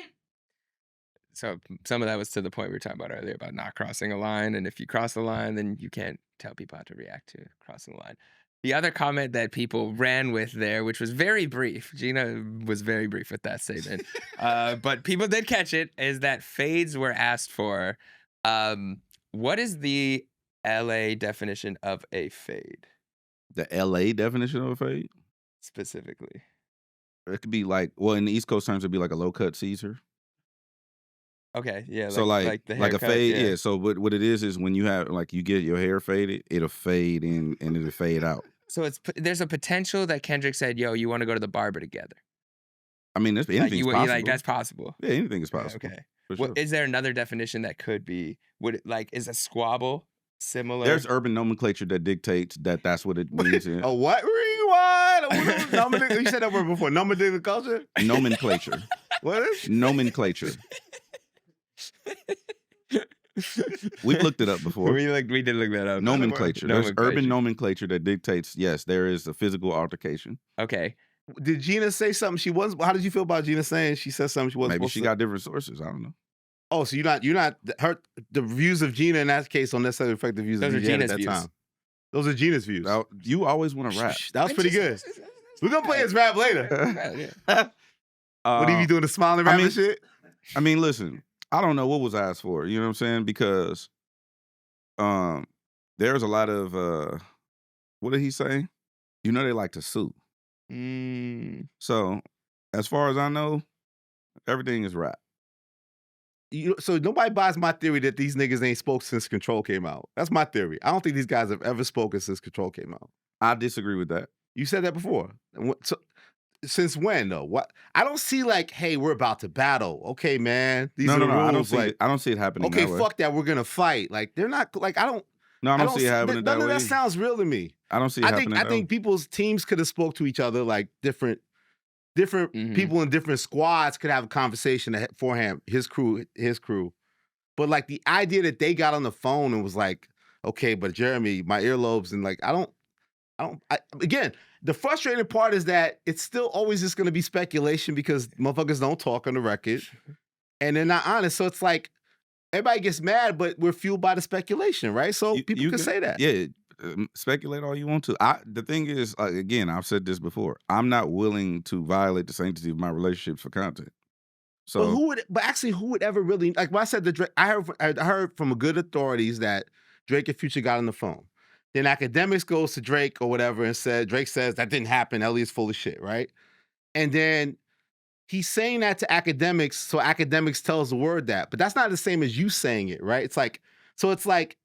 So some of that was to the point we were talking about earlier about not crossing a line. And if you cross the line, then you can't tell people how to react to crossing the line. The other comment that people ran with there, which was very brief, Gina was very brief with that statement, but people did catch it, is that fades were asked for. What is the LA definition of a fade The LA definition of a fade? specifically? It could be like, well, in the East Coast terms, it'd be like a low cut Caesar. Okay, yeah. So like the a haircut, fade, yeah. So what it is when you have like you get your hair faded, it'll fade in and it'll fade out. So there's a potential that Kendrick said, "Yo, you want to go to the barber together?" I mean, Like, anything's possible. like that's possible. Yeah, anything is possible. Okay. For What sure. is there another definition that could be? Would it like is a squabble similar? There's urban nomenclature that dictates that that's what it means. in A what? Rewind. You said that word before. Nomenclature culture. nomenclature. What is? Nomenclature. We've looked it up before. we did look that up. Nomenclature. There's Nomenclature. urban nomenclature that dictates, yes, there is a physical altercation. Okay. Did Gina say something she wasn't? How did you feel about Gina saying she said something she wasn't? Maybe supposed she to? got different sources. I don't know. Oh, so you're not her. The views of Gina in that case don't necessarily affect the views Those are of DJ at Gina's that views. time. Those are Gina's views. Now, you always want to rap. That was pretty good. We're gonna play his rap later. What are you doing? The smiling rap and shit? I mean, listen, I don't know what was asked for. You know what I'm saying? Because there's a lot of what did he say? You know they like to sue. So as far as I know, everything is rap. So nobody buys my theory that these niggas ain't spoke since Control came out. That's my theory. I don't think these guys have ever spoken since Control came out. I disagree with that. You said that before. So, since when though? What? I don't see like, hey, we're about to battle. Okay, man. These are the rules. I don't see it happening. Okay, that way. fuck that. We're gonna fight. Like they're not like I don't. No, I don't see it happening that way. None of that sounds real to me. I don't see it happening. I think people's teams could have spoke to each other like different people in different squads could have a conversation beforehand. His crew. But like the idea that they got on the phone and was like, okay, but Jeremy, my earlobes, and like again, the frustrating part is that it's still always just gonna be speculation because motherfuckers don't talk on the record and they're not honest. So it's like everybody gets mad, but we're fueled by the speculation, right? So people can say that. Yeah, speculate all you want to. The thing is, again, I've said this before. I'm not willing to violate the sanctity of my relationships for content. So, who would ever really like? When I said the Drake, I heard from good authorities that Drake and Future got on the phone. Then Academics goes to Drake or whatever and said Drake says that didn't happen. Elliott's full of shit, right? And then he's saying that to Academics, so Academics tells the word that, but that's not the same as you saying it, right? It's like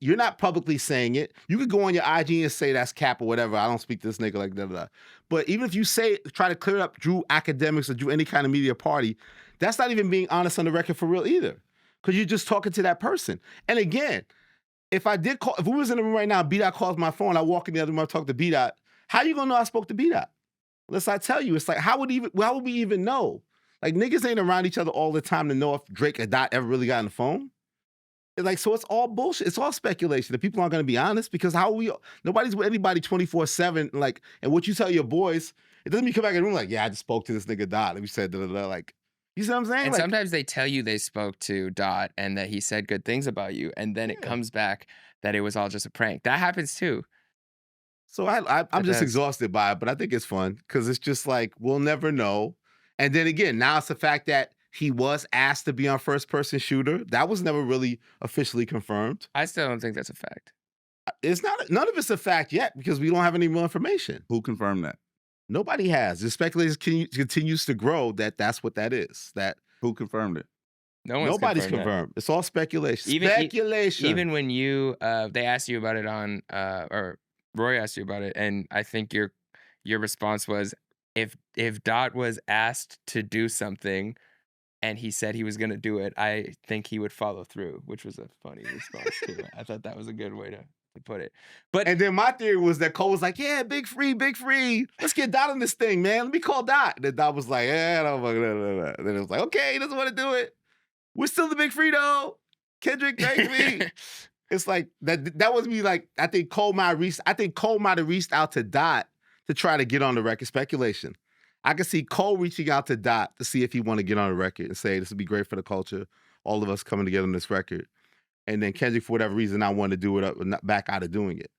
you're not publicly saying it. You could go on your IG and say that's cap or whatever. I don't speak to this nigga like that. But even if you try to clear it up through Academics or through any kind of media party, that's not even being honest on the record for real either. Because you're just talking to that person. And again, if we was in the room right now, B-Dot calls my phone, I walk in the other room, I talk to B-Dot, how you gonna know I spoke to B-Dot? Unless I tell you, it's like, how would we even know? Like niggas ain't around each other all the time to know if Drake or Dot ever really got on the phone. Like, so it's all bullshit. It's all speculation. The people aren't gonna be honest because nobody's with anybody 24/7. Like, and what you tell your boys, it doesn't mean you come back in the room like, yeah, I just spoke to this nigga Dot. And we said like, you see what I'm saying? And like, sometimes they tell you they spoke to Dot and that he said good things about you, and then it comes back that it was all just a prank. That happens too. So I'm just exhausted by it, but I think it's fun because it's just like we'll never know. And then again, now it's the fact that he was asked to be on First Person Shooter. That was never really officially confirmed. I still don't think that's a fact. It's not. None of it's a fact yet because we don't have any more information. Who confirmed that? Nobody has. The speculation continues to grow that's what that is. Who confirmed it? Nobody's confirmed. It's all speculation. Speculation. Even when they asked you about it on, or Roy asked you about it, and I think your response was, if Dot was asked to do something, and he said he was going to do it, I think he would follow through, which was a funny response too. I thought that was a good way to put it. And then my theory was that Cole was like, yeah, big free. Let's get Dot on this thing, man. Let me call Dot. And then Dot was like, I don't fucking. Then it was like, okay, he doesn't want to do it. We're still the big free though. Kendrick, thank me. It's like that was me. Like I think Cole might have reached out to Dot to try to get on the record. Speculation. I can see Cole reaching out to Dot to see if he want to get on the record and say this would be great for the culture. All of us coming together on this record. And then Kendrick, for whatever reason, I wanted to do it back out of doing it.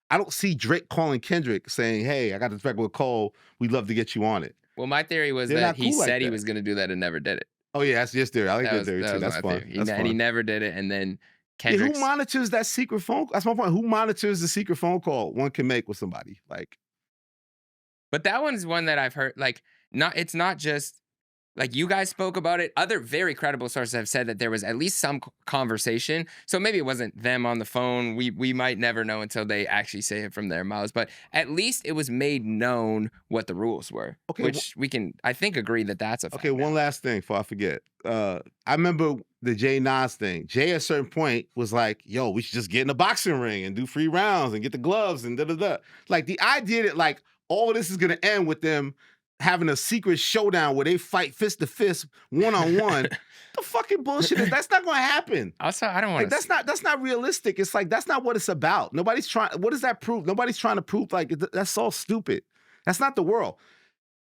I don't see Drake calling Kendrick saying, hey, I got this record with Cole. We'd love to get you on it. Well, my theory was that he said he was going to do that and never did it. Oh, yeah, that's your theory. I like that theory, too. That's fun. And he never did it. And then Kendrick. Who monitors that secret phone call? That's my point. Who monitors the secret phone call one can make with somebody? Like, but that one's one that I've heard, like, it's not just, like, you guys spoke about it. Other very credible sources have said that there was at least some conversation. So maybe it wasn't them on the phone. We might never know until they actually say it from their mouths. But at least it was made known what the rules were. Okay, which we can, I think, agree that that's a fact. Okay, one last thing before I forget. I remember the Jay Nas thing. Jay at a certain point was like, yo, we should just get in a boxing ring and do free rounds and get the gloves and da-da-da. Like, the idea that, like, all of this is going to end with them having a secret showdown where they fight fist to fist, one-on-one. The fucking bullshit is that's not gonna happen. Also, I don't want to. That's not realistic. It's like that's not what it's about. Nobody's trying. What does that prove? Nobody's trying to prove like that's all stupid. That's not the world.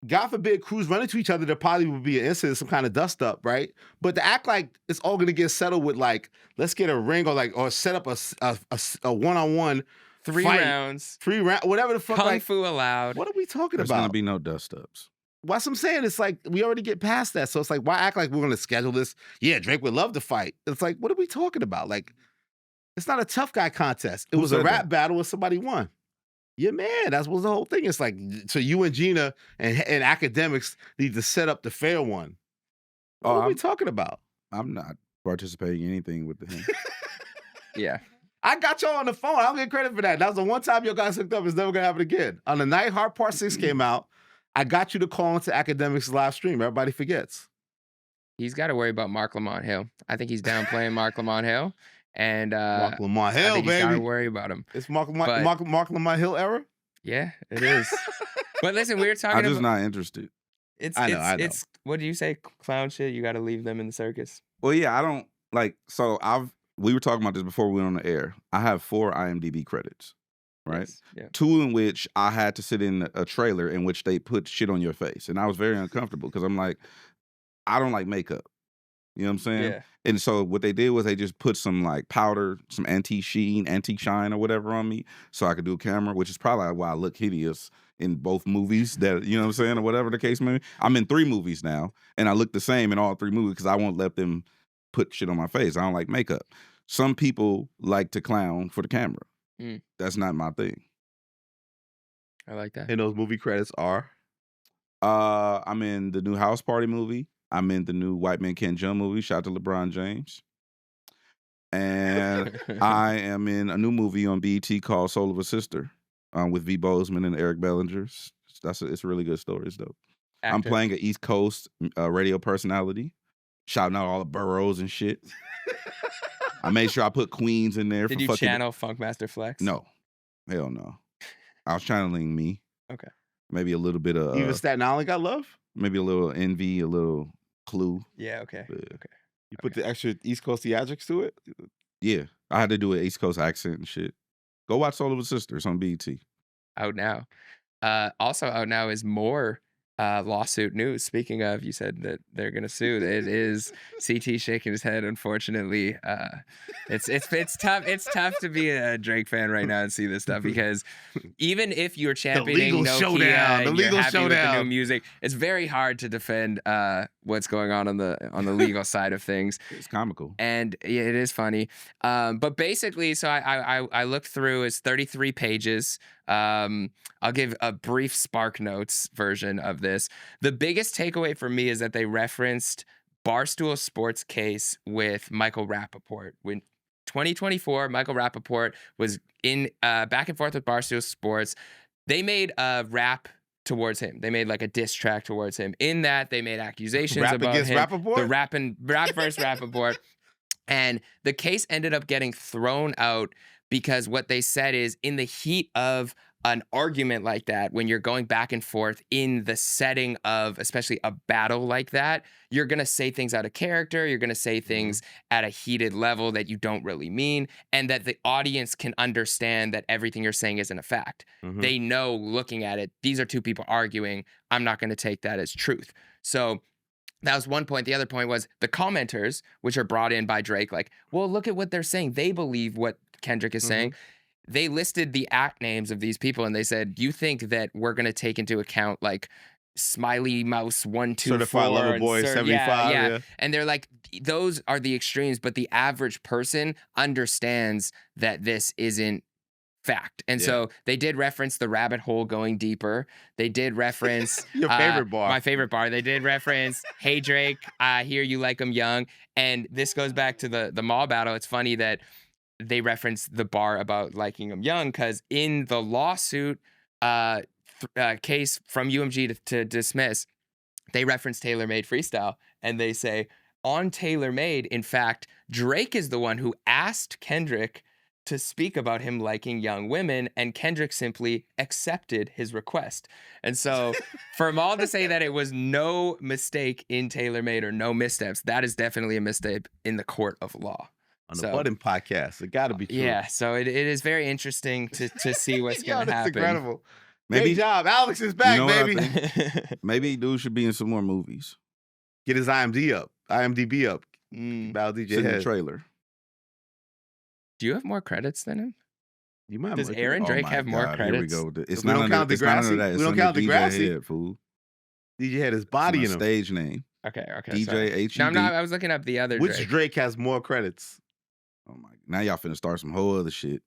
God forbid crews run into each other, there probably would be an incident, some kind of dust up, right? But to act like it's all gonna get settled with like, let's get a ring or set up a one-on-one. Three rounds, whatever the fuck. Kung fu allowed. What are we talking about? There's gonna be no dust ups. What's I'm saying? It's like we already get past that. So it's like, why act like we're gonna schedule this? Yeah, Drake would love to fight. It's like, what are we talking about? Like, It's not a tough guy contest. It Who was a said rap that? battle and somebody won. Yeah, man, that was the whole thing. It's like, so you and Gina and academics need to set up the fair one. What are we talking about? I'm not participating in anything with him. Yeah. I got y'all on the phone. I don't get credit for that. That was the one time your guys hooked up. It's never gonna happen again. On the night Hard Part 6 came out, I got you to call into Academics live stream. Everybody forgets. He's got to worry about Mark Lamont Hill. I think he's downplaying Mark Lamont Hill. And Mark Lamont I Hill, think he's got to baby. worry about him. It's Mark But- Lamont Hill era? Yeah, it is. But listen, we were talking I'm just about... not interested. I know. It's what do you say? Clown shit? You got to leave them in the circus. Well, yeah, I don't like. So we were talking about this before we went on the air. I have 4 IMDb credits, right? Yes, yeah. 2 in which I had to sit in a trailer in which they put shit on your face, and I was very uncomfortable because I'm like, I don't like makeup. You know what I'm saying? Yeah. And so what they did was they just put some like powder, some anti shine or whatever on me so I could do a camera, which is probably why I look hideous in both movies that, you know what I'm saying, or whatever the case may be. I'm in 3 movies now and I look the same in all 3 movies because I won't let them put shit on my face. I don't like makeup. Some people like to clown for the camera. Mm. That's not my thing. I like that. And those movie credits are? I'm in the new House Party movie. I'm in the new White Man Can't Jump movie. Shout out to LeBron James. And I am in a new movie on BET called Soul of a Sister with V. Bozeman and Eric Bellinger. It's a really good story. It's dope. I'm Actor. playing an East Coast radio personality, shouting out all the boroughs and shit. I made sure I put Queens in there. Did for you fucking... channel Funkmaster Flex? No. Hell no. I was channeling me. Okay. Maybe a little bit of... Even Staten Island got love? maybe a little envy, a little clue. Yeah, okay. Yeah. Okay. You put the extra East Coast theatrics to it? Yeah, I had to do an East Coast accent and shit. Go watch Soul of a Sister. It's on BET. Out now. Also out now is more lawsuit news. Speaking of, you said that they're gonna sue. It is CT shaking his head. Unfortunately, it's tough. It's tough to be a Drake fan right now and see this stuff because even if you're championing legal Nokia showdown, the and you're legal happy with the new showdown. music, it's very hard to defend what's going on the legal side of things. It's comical. And yeah, it is funny. But basically, so I looked through, it's 33 pages. I'll give a brief Spark Notes version of this. The biggest takeaway for me is that they referenced Barstool Sports case with Michael Rappaport. When 2024, Michael Rappaport was in back and forth with Barstool Sports. They made a rap towards him. They made like a diss track towards him. In that, they made accusations Rap about against him. Rappaport? The rap versus Rappaport. And the case ended up getting thrown out because what they said is in the heat of an argument like that, when you're going back and forth in the setting of especially a battle like that, you're going to say things out of character. You're going to say things at a heated level that you don't really mean, and that the audience can understand that everything you're saying isn't a fact. They know looking at it, these are two people arguing. I'm not going to take that as truth. So that was one point. The other point was the commenters, which are brought in by Drake, like, well, look at what they're saying. They believe what Kendrick is saying. They listed the act names of these people and they said, you think that we're going to take into account like Smiley Mouse 124 Certified Lover and Boy 75. Yeah. And they're like, those are the extremes, but the average person understands that this isn't fact. And so they did reference the rabbit hole going deeper. They did reference Your favorite bar. My favorite bar. They did reference, hey Drake, I hear you like 'em young. And this goes back to the mall battle. It's funny that they reference the bar about liking 'em young because in the lawsuit case from UMG to dismiss, they reference Taylor Made Freestyle and they say on Taylor Made, in fact, Drake is the one who asked Kendrick to speak about him liking young women, and Kendrick simply accepted his request. And so for Mal to say that it was no mistake in Taylor Made or no missteps, that is definitely a mistake in the court of law. On the Budding podcast. It got to be true. Yeah, so it is very interesting to see what's going to happen. That's incredible. Maybe- Great job. Alex is back, You know what I baby. Maybe dude should be in some more movies. Get his IMDb up. Battle It's DJ in the Hed. trailer. Do you have more credits than him? You might Does look Aaron it up. Drake my have more God, credits? Here we go. It's We don't not count under, it's not Degrassi. under that. We It's don't under count DJ Degrassi. Hed, fool. DJ Hed is It's body my in him. stage name. Okay. DJ sorry. H-E-D. No, I'm not. I was looking up the other Which Drake. Drake has more credits? Oh my! Now y'all finna start some whole other shit.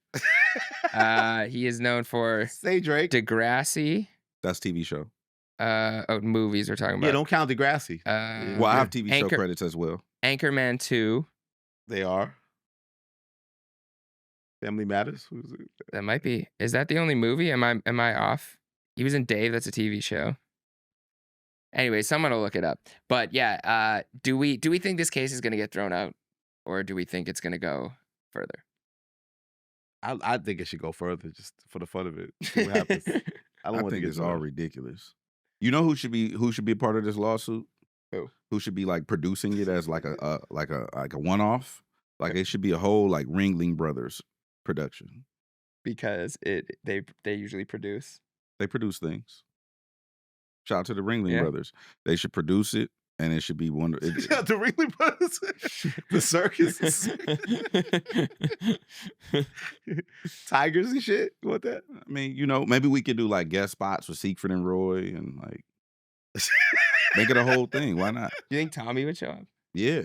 He is known for Say Drake. Degrassi. That's TV show. Movies we're talking about. Yeah, don't count Degrassi. Well, I have TV show Anchor- credits as well. Anchorman 2. They are. Family Matters. Who's it? That might be. Is that the only movie? Am I off? He was in Dave. That's a TV show. Anyway, someone will look it up. But yeah, do we think this case is going to get thrown out, or do we think it's going to go further? I think it should go further, just for the fun of it. See what happens. I don't I want think to it's all ridiculous. You know who should be a part of this lawsuit? Who? Who should be like producing it as like a one-off? Like it should be a whole like Ringling Brothers production. Because they usually produce. They produce things. Shout out to the Ringling Yeah. Brothers. They should produce it, and it should be one. The Ringling Brothers, the circus, tigers and shit. You want that? I mean, you know, maybe we could do like guest spots with Siegfried and Roy, and like make it a whole thing. Why not? You think Tommy would show up? Yeah,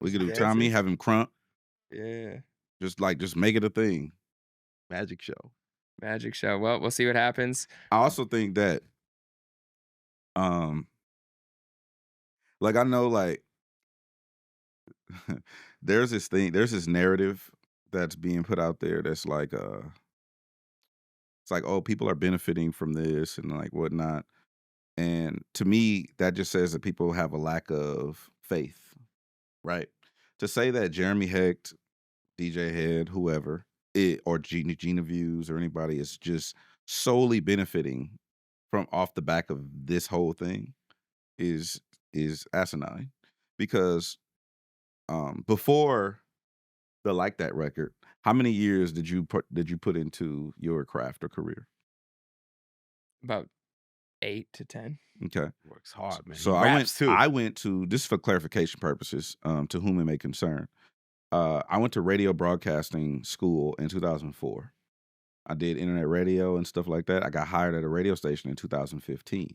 we could do Dancing. Tommy, have him crump, Yeah. just make it a thing. Magic show. Magic show. Well, we'll see what happens. I also think that, like I know, like there's this narrative that's being put out there that's like, it's like, oh, people are benefiting from this and like whatnot. And to me, that just says that people have a lack of faith, right? To say that Jeremy Hecht, DJ Hed, whoever, or Gina Views or anybody is just solely benefiting from off the back of this whole thing is asinine. Because before the Like That record, how many years did you put into your craft or career? About 8 to 10. Okay. Works hard, man. So He I raps, too. went to, this is for clarification purposes, to whom it may concern. I went to radio broadcasting school in 2004. I did internet radio and stuff like that. I got hired at a radio station in 2015,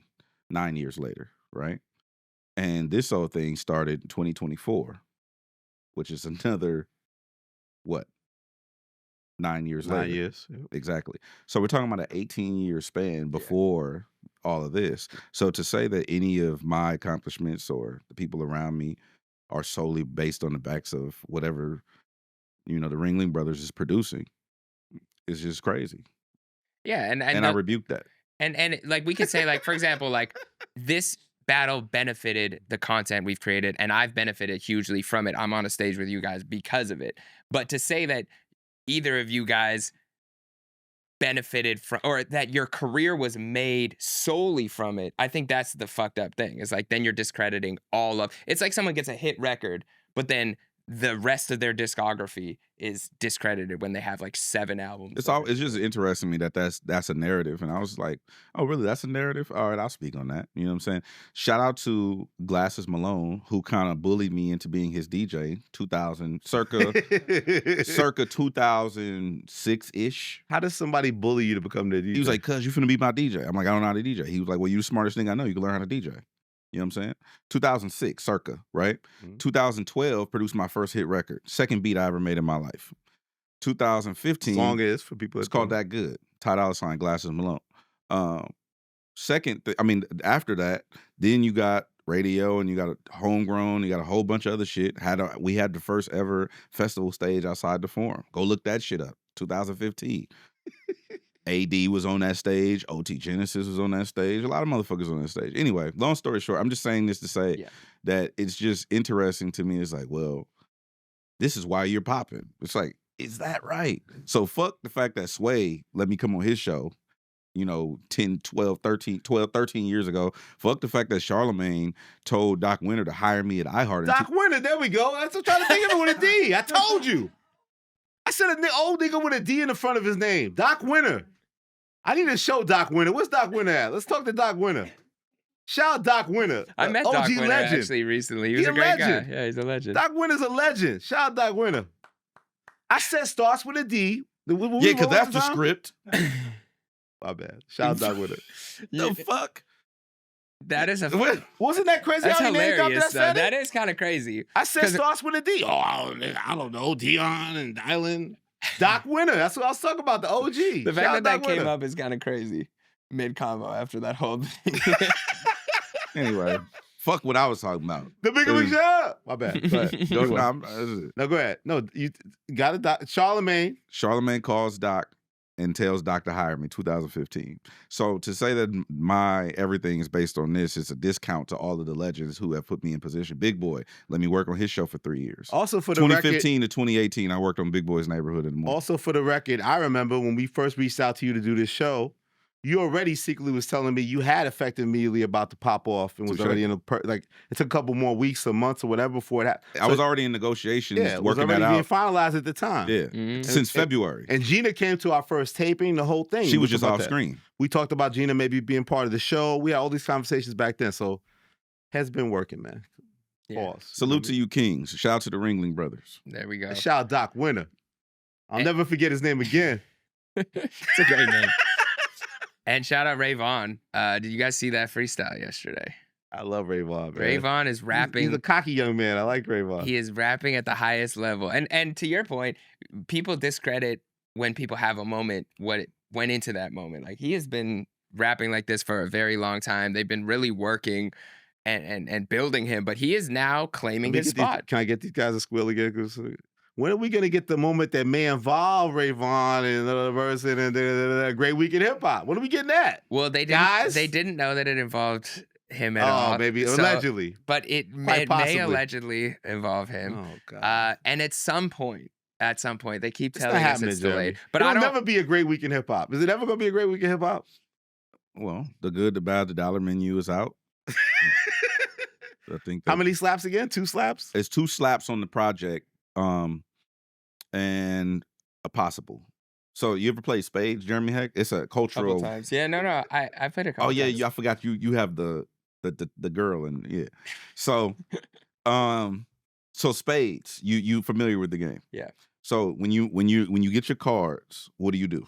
9 years later, right? And this whole thing started in 2024, which is another, what, 9 years later. 9 years. Yep. Exactly. So we're talking about an 18-year span before all of this. So to say that any of my accomplishments or the people around me are solely based on the backs of whatever, you know, the Ringling Brothers is producing is just crazy. Yeah, and I rebuke that. And like we could say, like, for example, like this battle benefited the content we've created, and I've benefited hugely from it. I'm on a stage with you guys because of it. But to say that either of you guys benefited from, or that your career was made solely from it, I think that's the fucked up thing. It's like, then you're discrediting all of, it's like someone gets a hit record, but then the rest of their discography is discredited when they have like 7 albums. It's just interesting to me that that's a narrative. And I was like, oh, really? That's a narrative? All right, I'll speak on that. You know what I'm saying? Shout out to Glasses Malone, who kind of bullied me into being his DJ, circa 2006-ish. How does somebody bully you to become their DJ? He was like, cuz you finna be my DJ. I'm like, I don't know how to DJ. He was like, well, you the smartest thing I know. You can learn how to DJ. You know what I'm saying? 2006, circa, right? 2012, produced my first hit record. Second beat I ever made in my life. 2015. Song is for people. It's called That Good. Ty Dolla $ign, Glasses Malone. After that, then you got radio and you got Homegrown. You got a whole bunch of other shit. We had the first ever festival stage outside the Forum. Go look that shit up. 2015. AD was on that stage. OT Genesis was on that stage. A lot of motherfuckers on that stage. Anyway, long story short, I'm just saying this to say that it's just interesting to me. It's like, well, this is why you're popping. It's like, is that right? So fuck the fact that Sway let me come on his show, 13 years ago. Fuck the fact that Charlemagne told Doc Winter to hire me at iHeart. Doc Winter, there we go. That's what I'm trying to think of it with a D. I told you. I said an old nigga with a D in the front of his name. Doc Winter. I need to show Doc Winter. Where's Doc Winter at? Let's talk to Doc Winter. Shout out Doc Winter. I met OG Doc Winter legend. actually recently. He was He a a great legend. guy. Yeah, he's a legend. Doc Winter's a legend. Shout out Doc Winter. I said starts with a D. Yeah, because that's the script. My bad. Shout out Doc Winter. The fuck? That is a Wasn't that crazy? that's how he named dropped hilarious. that Though. said That is kind of crazy. I said 'Cause- starts with a D. Oh, I don't know. Dion and Dylan. Doc Winner. That's what I was talking about. The OG. The Shout fact out that that Doc came Winner. up is kind of crazy. Mid combo after that whole thing. Anyway, fuck what I was talking about. The bigger big shot. My bad. Go ahead. No, Go ahead. No, go ahead. No, you got it. Charlemagne. Charlemagne calls Doc and tells Doc to hire me, 2015. So to say that my everything is based on this is a discount to all of the legends who have put me in position. Big Boy let me work on his show for 3 years. Also for the 2015 to 2018, I worked on Big Boy's Neighborhood in the morning. Also for the record, I remember when we first reached out to you to do this show, you already secretly was telling me you had Effective immediately about to pop off and was Touché. already in like it took a couple more weeks or months or whatever before that. I was already in negotiations, yeah, it was working already that being out. finalized at the time. Yeah, since February. And Gina came to our first taping, the whole thing. She We was talked just about off that. screen. We talked about Gina maybe being part of the show. We had all these conversations back then. So has been working, man. Yeah. Pause. Salute to you, Kings. Shout out to the Ringling Brothers. There we go. And shout out Doc Winner. I'll never forget his name again. It's a great name. And shout out Ray Vaughn. Did you guys see that freestyle yesterday? I love Ray Vaughn, man. Ray Vaughn is rapping. He's a cocky young man. I like Ray Vaughn. He is rapping at the highest level. And to your point, people discredit when people have a moment what it went into that moment. Like he has been rapping like this for a very long time. They've been really working and building him, but he is now claiming his spot. Can I get these guys a squeal again? 'Cause when are we gonna get the moment that may involve Ray Vaughn and another person and a great week in hip hop? When are we getting that? Well, they Guys? didn't know that it involved him at all. Oh, maybe So- allegedly. But it Quite may possibly. allegedly involve him. Oh God. And at some point, they keep It's not telling us happening, it's Jeremy. delayed. But It'll I don't. never be a great week in hip hop. Is it ever gonna be a great week in hip hop? Well, the good, the bad, the dollar menu is out. I think How that- many slaps again? 2 slaps? It's 2 slaps on the project, and a possible. So you ever play Spades, Jeremy Hecht? It's a Couple cultural. times. Yeah, no. I played a couple. Oh yeah, times. I forgot you have the girl and yeah. So so Spades, you familiar with the game? Yeah. So when you get your cards, what do you do?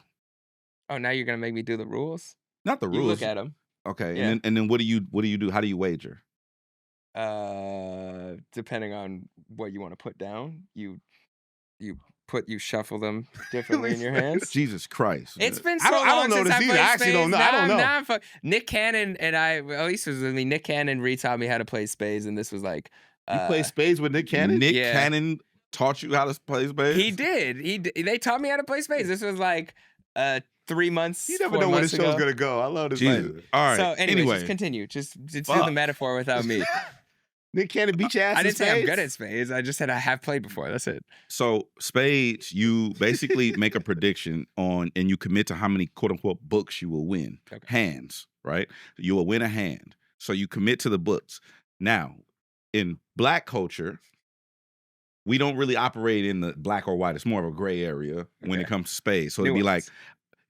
Oh, now you're gonna make me do the rules. Not the You rules. look at them. Okay, Yeah. and then what do you do? How do you wager? Depending on what you want to put down, you shuffle them differently in your hands. Jesus Christ! It's been I so don't long know since this I either. played I actually don't spades. know. I don't know. Nick Cannon and I, at least it was with me. Nick Cannon retaught me how to play spades, and this was like You play spades with Nick Cannon? Nick Yeah. Cannon taught you how to play spades. He did. They taught me how to play spades. This was like 3 months. You never 4 know where the months show's ago. gonna go. I love this. Jesus. man. All right. So anyway, just anyway, continue. Just do the Fuck. metaphor without me. Nick Cannon beat your ass. I in didn't say I'm spades? good at spades. I just said I have played before. That's it. so spades, you basically make a prediction on, and you commit to how many quote unquote books you will win. Okay. Hands, right? You will win a hand. So you commit to the books. Now, in Black culture, we don't really operate in the black or white. It's more of a gray area when it Okay. comes to spades. So it'd be like, Nuance.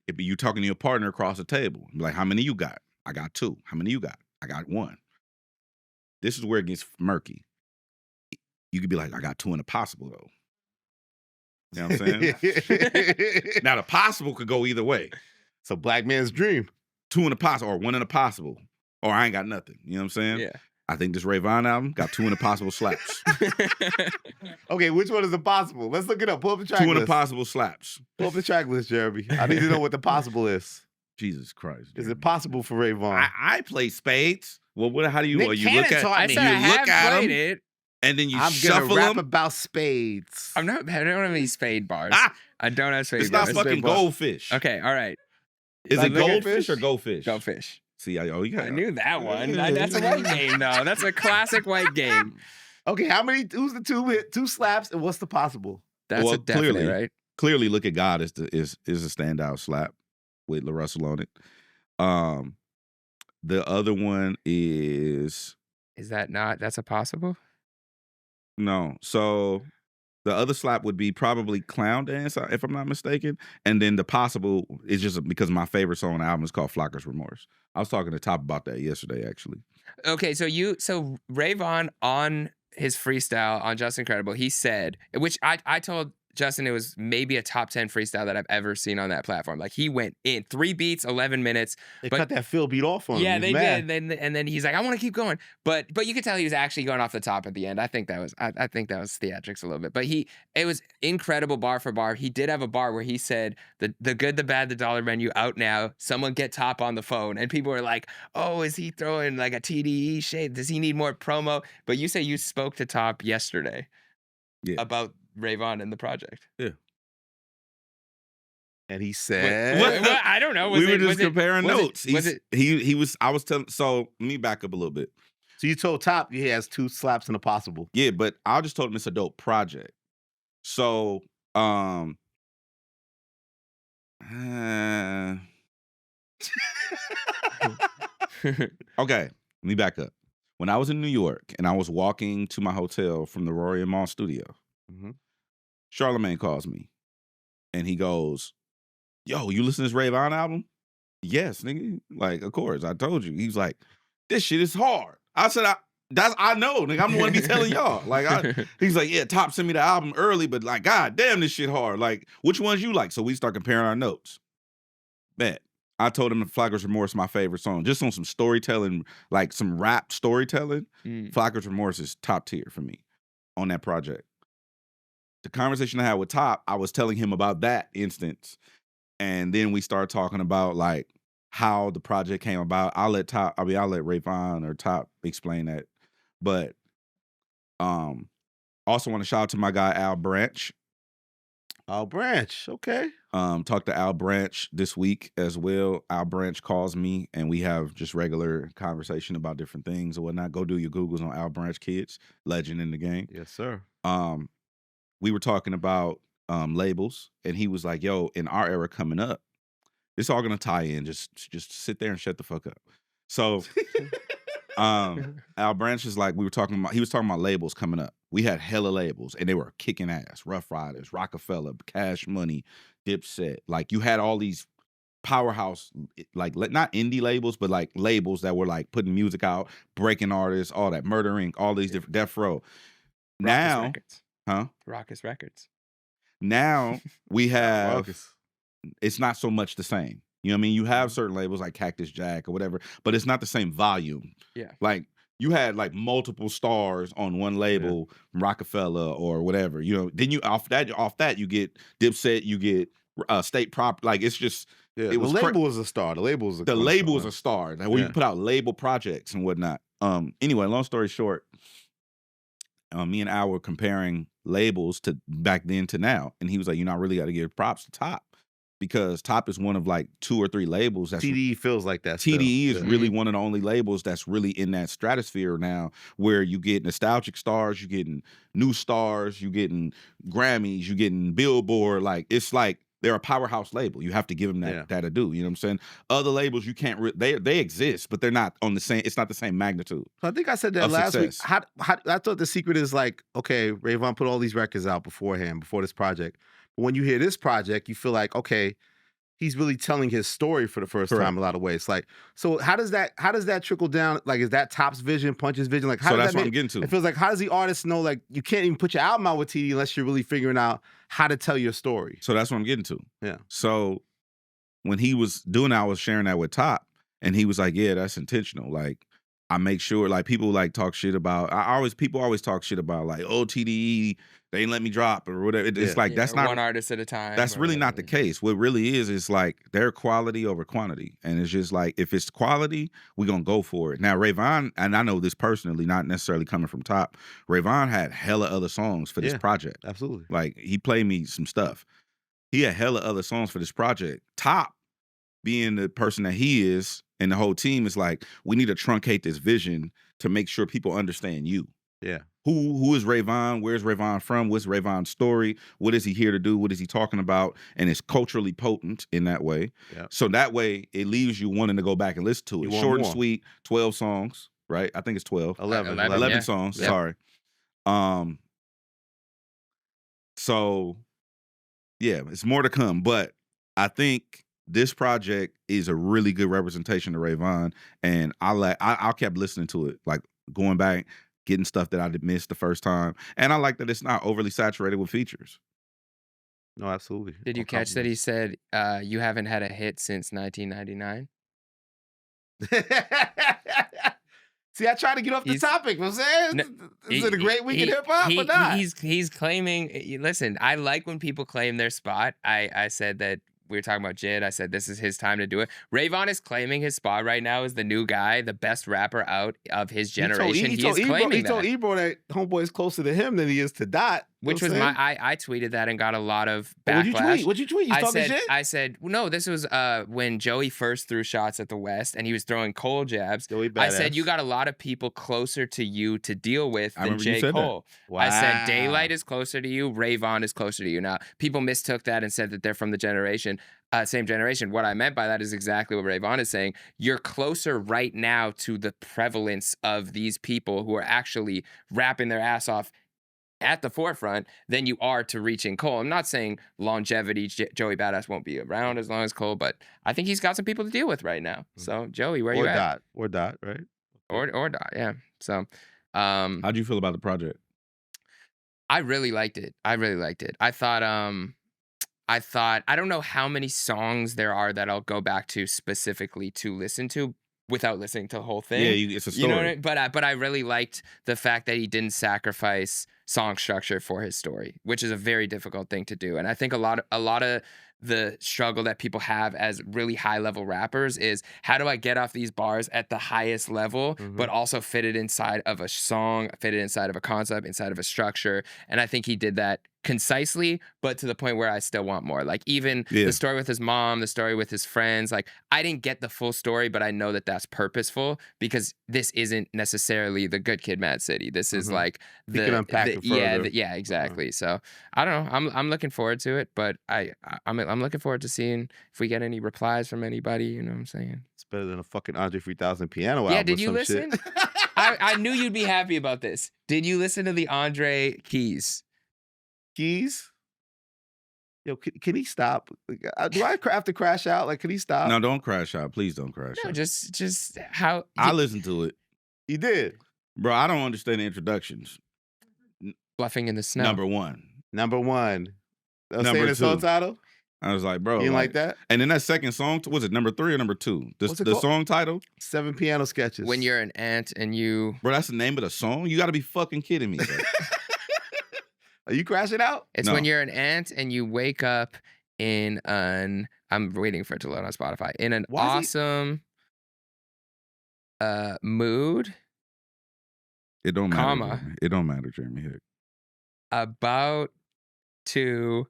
it'd be you talking to your partner across the table. Be like, how many you got? I got 2. How many you got? I got 1. This is where it gets murky. You could be like, I got 2 in the possible though. You know what I'm saying? Now the possible could go either way. It's a black man's dream. 2 in the possible or 1 in the possible. Or I ain't got nothing. You know what I'm saying? Yeah. I think this Ray Vaughn album got 2 in the possible slaps. Okay, which one is impossible? Let's look it up. Pull up the track 2 in the list. possible slaps. Pull up the track list, Jeremy. I need to know what the possible is. Jesus Christ. Is Jeremy. it possible for Ray Vaughn? I play spades. Well, how do you? Nick Well, you Cannon look at taught I me. said you I have look at played them, it. and then you I'm shuffle gonna rap them. about spades. I don't have any spade bars. Ah! I don't have spade It's not bars. fucking ball. goldfish. Okay, all right. Is Like, it look at goldfish or goldfish? Go fish. See, you got. I knew that one. That's a white game, though. That's a classic white game. Okay, how many? Who's the two slaps and what's the possible? That's Well, a definite, clearly. right? Clearly, look at God is a standout slap with La Russell on it. The other one is Is that not? That's a possible? no. So the other slap would be probably Clown Dance, if I'm not mistaken. And then the possible is just because my favorite song on the album is called Flocker's Remorse. I was talking to Top about that yesterday, actually. Okay, so Ray Vaughn on his freestyle on Just Incredible, he said, which I told Justin, it was maybe a top 10 freestyle that I've ever seen on that platform. Like he went in 3 beats, 11 minutes. They but cut that Phil beat off on him. yeah, He's they mad. did. And then he's like, I want to keep going. But you could tell he was actually going off the top at the end. I think that was theatrics a little bit. But it was incredible bar for bar. He did have a bar where he said the good, the bad, the dollar menu out now. Someone get Top on the phone. And people were like, oh, is he throwing like a TDE shade? Does he need more promo? But you say you spoke to Top yesterday about Vaughn and the project. Yeah. And he said, What? I don't know. We were just comparing notes. He was I was telling. So let me back up a little bit. So you told Top he has 2 slaps in a possible. Yeah, but I just told him it's a dope project. So, okay, let me back up. When I was in New York and I was walking to my hotel from the Rory Mal studio, Charlamagne calls me and he goes, yo, you listen to this Vaughn album? Yes, nigga. Like, of course, I told you. He's like, this shit is hard. I said, I know, nigga. I'm the one to be telling y'all. Like, he's like, yeah, Top sent me the album early, but like, god damn, this shit hard. Like, which ones you like? So we start comparing our notes. Bet. I told him Flocker's Remorse is my favorite song. Just on some storytelling, like some rap storytelling, Flocker's Remorse is top tier for me on that project. The conversation I had with Top, I was telling him about that instance. And then we started talking about like how the project came about. I'll let Vaughn or Top explain that. But also want to shout out to my guy Al Branch. Al Branch, okay. Talked to Al Branch this week as well. Al Branch calls me and we have just regular conversation about different things or whatnot. Go do your Googles on Al Branch Kids, legend in the game. Yes, sir. We were talking about labels, and he was like, yo, in our era coming up, it's all gonna tie in. Just sit there and shut the fuck up. So Al Branch is like, he was talking about labels coming up. We had hella labels and they were kicking ass. Rough Riders, Rockefeller, Cash Money, Dipset. Like you had all these powerhouse, like not indie labels, but like labels that were like putting music out, breaking artists, all that, Murder Inc., all these different, Death Row. Now, Records. Huh? Raucous Records. Now we have, it's not so much the same. You know what I mean? You have certain labels like Cactus Jack or whatever, but it's not the same volume. Yeah. Like you had like multiple stars on one label, from Rockefeller or whatever. You know, then you off that you get Dipset, you get State Prop. Like it's just it was the label is a star. The label is a star. Like, where you put out label projects and whatnot. Anyway, long story short, me and Al were comparing labels to back then to now, and he was like, "You know, I really got to give props to Top." Because Top is one of like 2 or 3 labels that's TDE feels like that. TDE is really one of the only labels that's really in that stratosphere now, where you get nostalgic stars, you getting new stars, you getting Grammys, you getting Billboard. Like it's like they're a powerhouse label. You have to give them that ado. You know what I'm saying? Other labels you can't. They exist, but they're not on the same. It's not the same magnitude. So I think I said that last week. How I thought the secret is like, okay, Vaughn put all these records out beforehand, before this project. When you hear this project, you feel like, okay, he's really telling his story for the first time in a lot of ways. Like, so how does that trickle down? Like, is that Top's vision, Punch's vision? Like, how so does that's that what I'm getting to. It feels like, how does the artist know, like, you can't even put your album out with TD unless you're really figuring out how to tell your story. So that's what I'm getting to. Yeah. So when he was doing that, I was sharing that with Top, and he was like, yeah, that's intentional. Like, I make sure, like, people like talk shit about, people always talk shit about like, oh, TDE, they ain't let me drop or whatever. It's like, that's not one artist at a time. That's really not the case. What really is like their quality over quantity. And it's just like, if it's quality, we're going to go for it. Now, Vaughn, and I know this personally, not necessarily coming from Top, Vaughn had hella other songs for this project. Absolutely. Like, he played me some stuff. He had hella other songs for this project. Top, being the person that he is, and the whole team is like, we need to truncate this vision to make sure people understand you. Yeah. Who is Vaughn? Where's Vaughn from? What's Vaughn's story? What is he here to do? What is he talking about? And it's culturally potent in that way. Yeah. So that way, it leaves you wanting to go back and listen to it. Short and sweet, 12 songs, right? I think it's 12. 11 songs, sorry. So, yeah, it's more to come. But I think this project is a really good representation of Vaughn, and I kept listening to it, like going back, getting stuff that I did miss the first time, and I like that it's not overly saturated with features. No, absolutely. Did you All catch that he compliments. said you haven't had a hit since 1999? See, I tried to get off the He's- topic. I'm saying, No, is it a great week in hip hop or not? He's claiming. Listen, I like when people claim their spot. I said that we were talking about Jid. I said this is his time to do it. Vaughn is claiming his spot right now as the new guy, the best rapper out of his generation. He is claiming he told that. Ebro that Homeboy is closer to him than he is to Dot. Which was I tweeted that and got a lot of What'd you backlash. tweet? What'd you tweet? You talking shit? I said, well, no, this was when Joey first threw shots at the West and he was throwing Cole jabs. Joey I said, badass. you got a lot of people closer to you to deal with I than remember you J. said that. Cole. I said, Daylight is closer to you, Vaughn is closer to you. Now, people mistook that and said that they're from the same generation. What I meant by that is exactly what Vaughn is saying. You're closer right now to the prevalence of these people who are actually rapping their ass off at the forefront than you are to reaching Cole. I'm not saying longevity, Joey Badass won't be around as long as Cole, but I think he's got some people to deal with right now. So, Joey, where you at? Or Dot, right? Or Dot, yeah. So, How'd you feel about the project? I really liked it. I thought, I don't know how many songs there are that I'll go back to specifically to listen to without listening to the whole thing. Yeah, it's a story. You know what I mean? But I really liked the fact that he didn't sacrifice song structure for his story, which is a very difficult thing to do. And I think a lot of the struggle that people have as really high level rappers is how do I get off these bars at the highest level, but also fit it inside of a song, fit it inside of a concept, inside of a structure. And I think he did that concisely, but to the point where I still want more. Like even the story with his mom, the story with his friends, like I didn't get the full story, but I know that that's purposeful because this isn't necessarily the Good Kid, Mad City. This is like yeah, exactly. So I don't know. I'm looking forward to it, but I'm looking forward to seeing if we get any replies from anybody. You know what I'm saying? It's better than a fucking Andre 3000 piano album. Yeah, did you or some listen? shit. I knew you'd be happy about this. Did you listen to the Andre Keys? Keys? Yo, can he stop? Do I have to crash out? Like, can he stop? No, don't crash out. Please don't crash No, out. just how I listened to it. He did. Bro, I don't understand the introductions. bluffing in the snow. Number one. Number one. Number Saying the song two. title? I was like, bro. You didn't like that? And then that second song, was it number 3 or number 2? What's it The called? song title? 7 piano sketches. When you're an ant and you... Bro, that's the name of the song? You got to be fucking kidding me, bro. Are you crashing out? It's No. when you're an ant and you wake up in an... I'm waiting for it to load on Spotify. In an Why is awesome mood It don't matter. Comma. Jeremy. It don't matter, Jeremy Hecht. about to...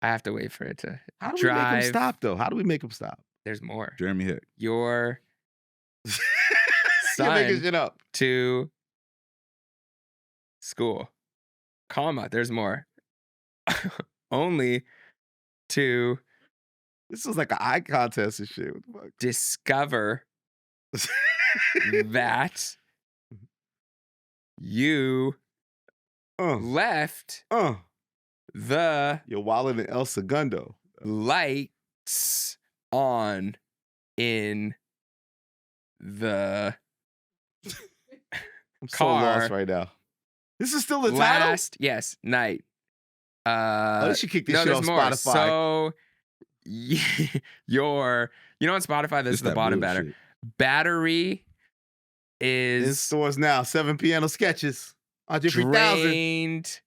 I have to wait for it to How do we make drive. him stop, though? How do we make him stop? There's more. Jeremy Hecht. Your You're making son shit up. to school, comma, there's more. Only to This is like an eye contest and shit. What the fuck? discover that you left the You're wilding in El Segundo. lights on in the I'm so car lost right now. This is still the title? last night. Oh, they should kick this No, shit there's off more. Spotify. So you know on Spotify, there's It's the that bottom bullshit. battery In is stores now. 7 piano sketches. Andre 3000. drained.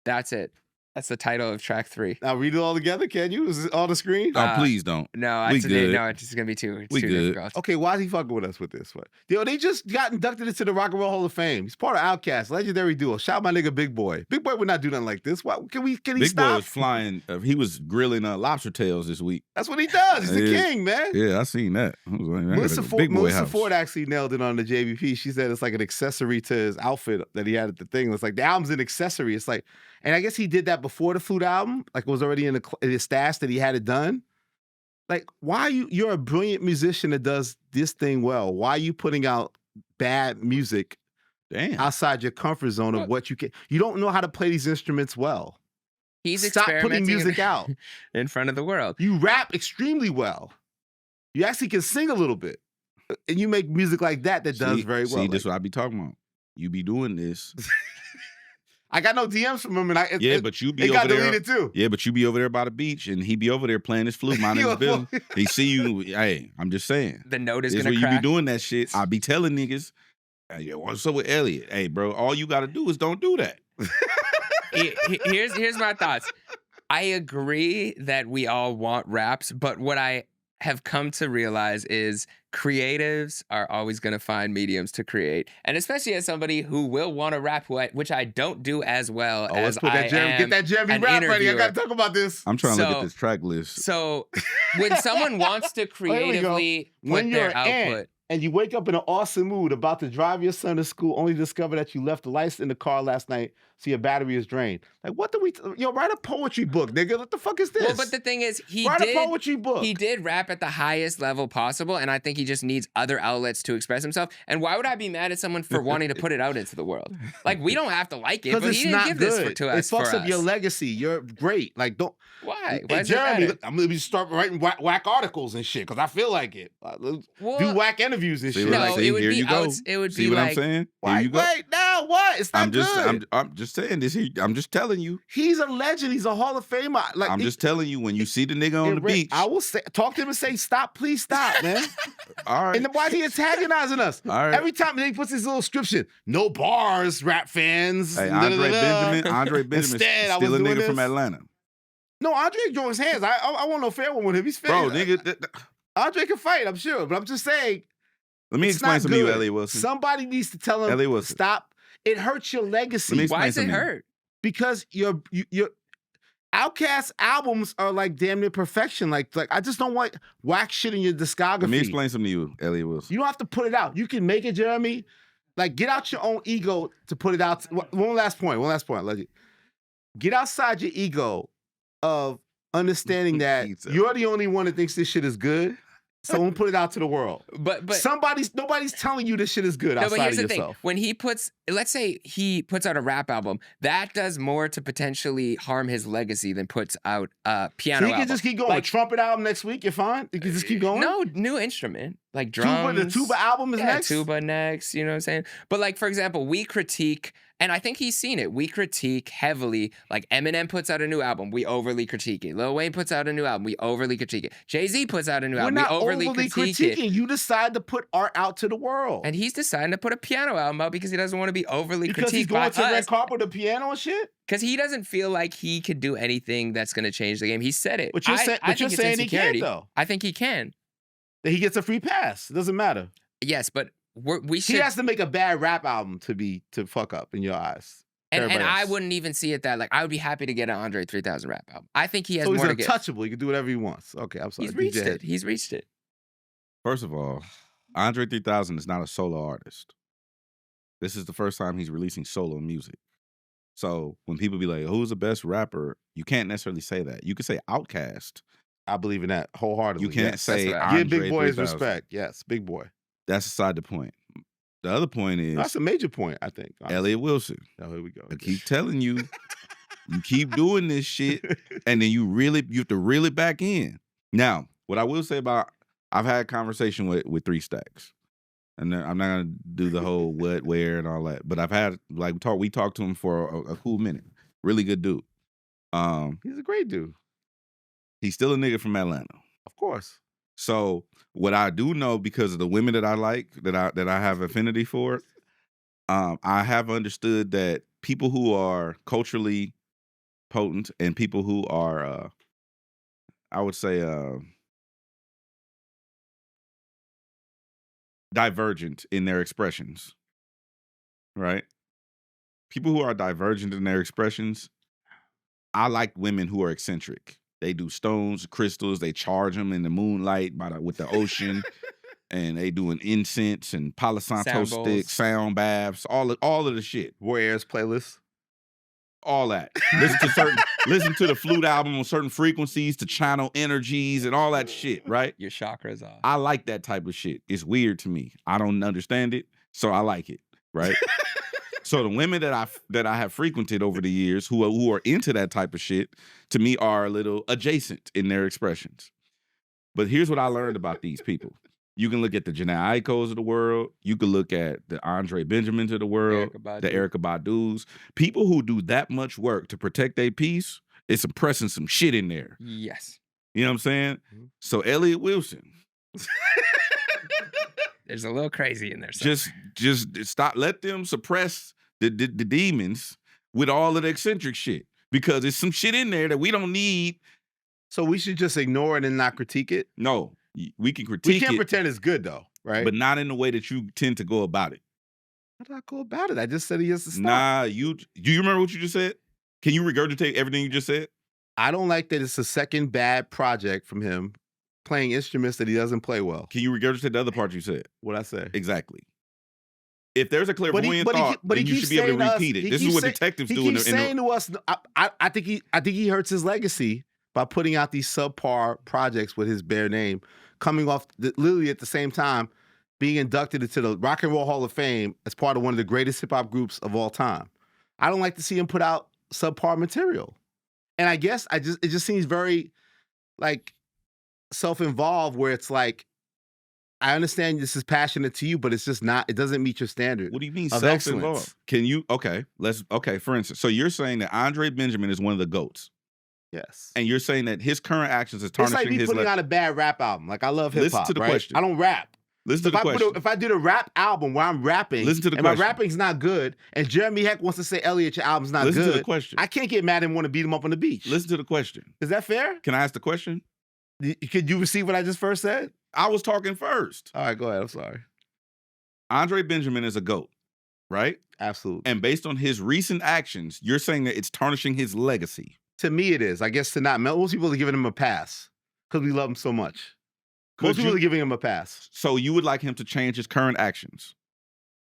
That's it. That's the title of track 3. Now read it all together, can you? Is it on the screen? Oh, please don't. No, We it's good. no, it's just gonna be too We good. difficult. Okay, why is he fucking with us with this one? Yo, they just got inducted into the Rock and Roll Hall of Fame. He's part of Outkast, legendary duo. Shout out my nigga Big Boy. Big Boy would not do nothing like this. Why can he Big Boy stop? was flying. He was grilling lobster tails this week. That's what he does. He's the Yeah. king, man. Yeah, I seen that. I was like, man, Melissa, Big Boy Melissa house. Ford actually nailed it on the JBP. She said it's like an accessory to his outfit that he had at the thing. It's like the album's an accessory. It's like, and I guess he did that before the Flute album, like it was already in his stash that he had it done. Like, why you're a brilliant musician that does this thing well. Why are you putting out bad music Damn. outside your comfort zone of what you can? You don't know how to play these instruments well. He's Stop putting experimenting music out. in front of the world. You rap extremely well. You actually can sing a little bit. And you make music like that does very well. See, Like, this is what I be talking about. You be doing this. I got no DMs from him, and but you be it over got there. deleted too. Yeah, but you be over there by the beach, and he be over there playing his flute, minding his business. He see you. Hey, I'm just saying. The note is This gonna where you crack. be doing that shit. I be telling niggas, hey, what's up with Elliott? Hey, bro, all you got to do is don't do that. Here's my thoughts. I agree that we all want raps, but what I have come to realize is creatives are always going to find mediums to create. And especially as somebody who will want to rap, which I don't do as well as Get that Jeremy an rap ready. I interviewer. got to talk about this. I'm trying to look So- at this track list. So when someone wants to we go. creatively When put you're their an ant, output, and you wake up in an awesome mood about to drive your son to school, only to discover that you left the lights in the car last night, so your battery is drained. Like, what do we? Write a poetry book, nigga. What the fuck is this? well, but the thing is, write a poetry book. He did rap at the highest level possible, and I think he just needs other outlets to express himself. And why would I be mad at someone for wanting to put it out into the world? Like, we don't have to like it, Because but it's he didn't not give good. this to us. It fucks for up your us. legacy. You're great. Like, don't. Why? Hey, Does it Jeremy, matter? I'm gonna start writing whack articles and shit because I feel like it. Do Well, whack interviews and See shit. what no, I'm it saying? would Here be you go. it would See be what like I'm saying? Here you go. Wait, now what? It's not good. I'm just saying this. I'm just telling you. He's a legend. He's a Hall of Famer. Like I'm just telling you. When you see the nigga on the beach, I will say, talk to him and say, "Stop, please stop, man." all right. And then why is he antagonizing us? All right. Every time he puts his little description, no bars, rap fans. Hey, da-da-da-da. Andre Benjamin, Instead, I still a was doing nigga from this. Atlanta, No, Andre joins hands. I want no fair one with him. He's fair. bro. Nigga, Andre can fight, I'm sure, but I'm just saying. let me it's explain not something to you, good. Elliott Wilson. Somebody needs to tell him, Elliott Wilson. stop. It hurts your legacy. Let me why explain does it something to you. hurt? Because your Outkast albums are like damn near perfection. Like I just don't want whack shit in your discography. Let me explain something to you, Elliott Wilson. You don't have to put it out. You can make it, Jeremy. Like, get out your own ego to put it out. One last point. Like, get outside your ego of understanding that Pizza. you're the only one that thinks this shit is good. So don't put it out to the world. But Nobody's telling you this shit is good no, but outside here's of the yourself. thing. When he puts, let's say he puts out a rap album, that does more to potentially harm his legacy than puts out a piano So he album. can just keep going. Like, Trumpet album next week, you're fine. You can just keep going. no, new instrument, like drums. The tuba album is yeah, next. tuba next, you know what I'm saying? But like, for example, we critique, and I think he's seen it, we critique heavily, like Eminem puts out a new album, we overly critique it. Lil Wayne puts out a new album, we overly critique it. Jay-Z puts out a new We're album, not we overly critique it. critiquing. You decide to put art out to the world. And he's deciding to put a piano album out because he doesn't want to be overly because he's critiqued by going to red us. carpet with the piano and shit. Because he doesn't feel like he could do anything that's going to change the game. He said it. But you're, I you're think it's saying he can't, insecurity. though. I think he can. That he gets a free pass. It doesn't matter. Yes, but we should. He has to make a bad rap album to fuck up in your eyes. and Everybody I else. wouldn't even see it that like I would be happy to get an Andre 3000 rap album. I think he has So he's more to give. untouchable. He can do whatever he wants. Okay, I'm sorry. He's reached DJ Hed. it. He's reached it. First of all, Andre 3000 is not a solo artist. This is the first time he's releasing solo music. So when people be like, "Who's the best rapper?" You can't necessarily say that. You can say Outkast. I believe in that wholeheartedly. You can't yes. say that's right. Andre Give Big Boy his 3000. respect. Yes, Big Boy. That's aside the point. The other point is That's a major point, I think. honestly. Elliott Wilson. Oh, here we go. I keep telling you, you keep doing this shit, and then you have to reel it back in. Now, what I will say about I've had a conversation with 3 Stacks. And I'm not gonna do the whole what, where, and all that. But I've had we talked to him for a cool minute. Really good dude. He's a great dude. He's still a nigga from Atlanta. Of course. So what I do know, because of the women that I like, that I have affinity for, I have understood that people who are culturally potent and people who are, I would say, divergent in their expressions, right? People who are divergent in their expressions, I like women who are eccentric. They do stones, crystals, they charge them in the moonlight with the ocean, and they doing incense and Palo Santo Sound bowls. sticks, sound baths, all of the shit. Warriors playlist. All that. Listen to the flute album on certain frequencies to channel energies and all that shit, right? Your chakras off. I like that type of shit. It's weird to me. I don't understand it, so I like it, right? So the women that I have frequented over the years who are into that type of shit, to me, are a little adjacent in their expressions. But here's what I learned about these people. You can look at the Janae Eikos of the world. You can look at the Andre Benjamins of the world, the Erykah Badu's. People who do that much work to protect their peace, it's suppressing some shit in there. Yes. You know what I'm saying? So Elliott Wilson. There's a little crazy in there. Just stop. Let them suppress the demons with all of the eccentric shit. Because there's some shit in there that we don't need. So we should just ignore it and not critique it? No. We can critique it. We can't pretend it's good, though, right? But not in the way that you tend to go about it. How did I go about it? I just said he has to stop. Nah, do you remember what you just said? Can you regurgitate everything you just said? I don't like that it's a second bad project from him playing instruments that he doesn't play well. Can you regurgitate the other part you said? What'd I say? Exactly. If there's a clairvoyant thought, then you should be able to repeat it. This is what detectives do. He keeps saying to us, I think he hurts his legacy by putting out these subpar projects with his bare name, coming off literally at the same time being inducted into the Rock and Roll Hall of Fame as part of one of the greatest hip hop groups of all time. I don't like to see him put out subpar material. And I guess it just seems very like self-involved where it's like, I understand this is passionate to you, but it's just not, it doesn't meet your standard. What do you mean of self-involved? excellence. Can you, for instance, so you're saying that Andre Benjamin is one of the GOATs. Yes. And you're saying that his current actions is It's tarnishing like me his putting legacy. out a bad rap album. Like I love hip Listen hop, to the right? question. I don't rap. Listen So to the question. if I did a rap album where I'm rapping, Listen to the and question. my rapping's not good, and Jeremy Hecht wants to say, Elliott, your album's not Listen good, to the question. I can't get mad and want to beat him up on the beach. Listen to the question. Is that fair? Can I ask the question? Could you receive what I just first said? I was talking first. All right, go ahead. I'm sorry. Andre Benjamin is a GOAT, right? Absolutely. And based on his recent actions, you're saying that it's tarnishing his legacy. To me, it is. I guess to not. Most people are giving him a pass because we love him so much. Most people are giving him a pass. So you would like him to change his current actions?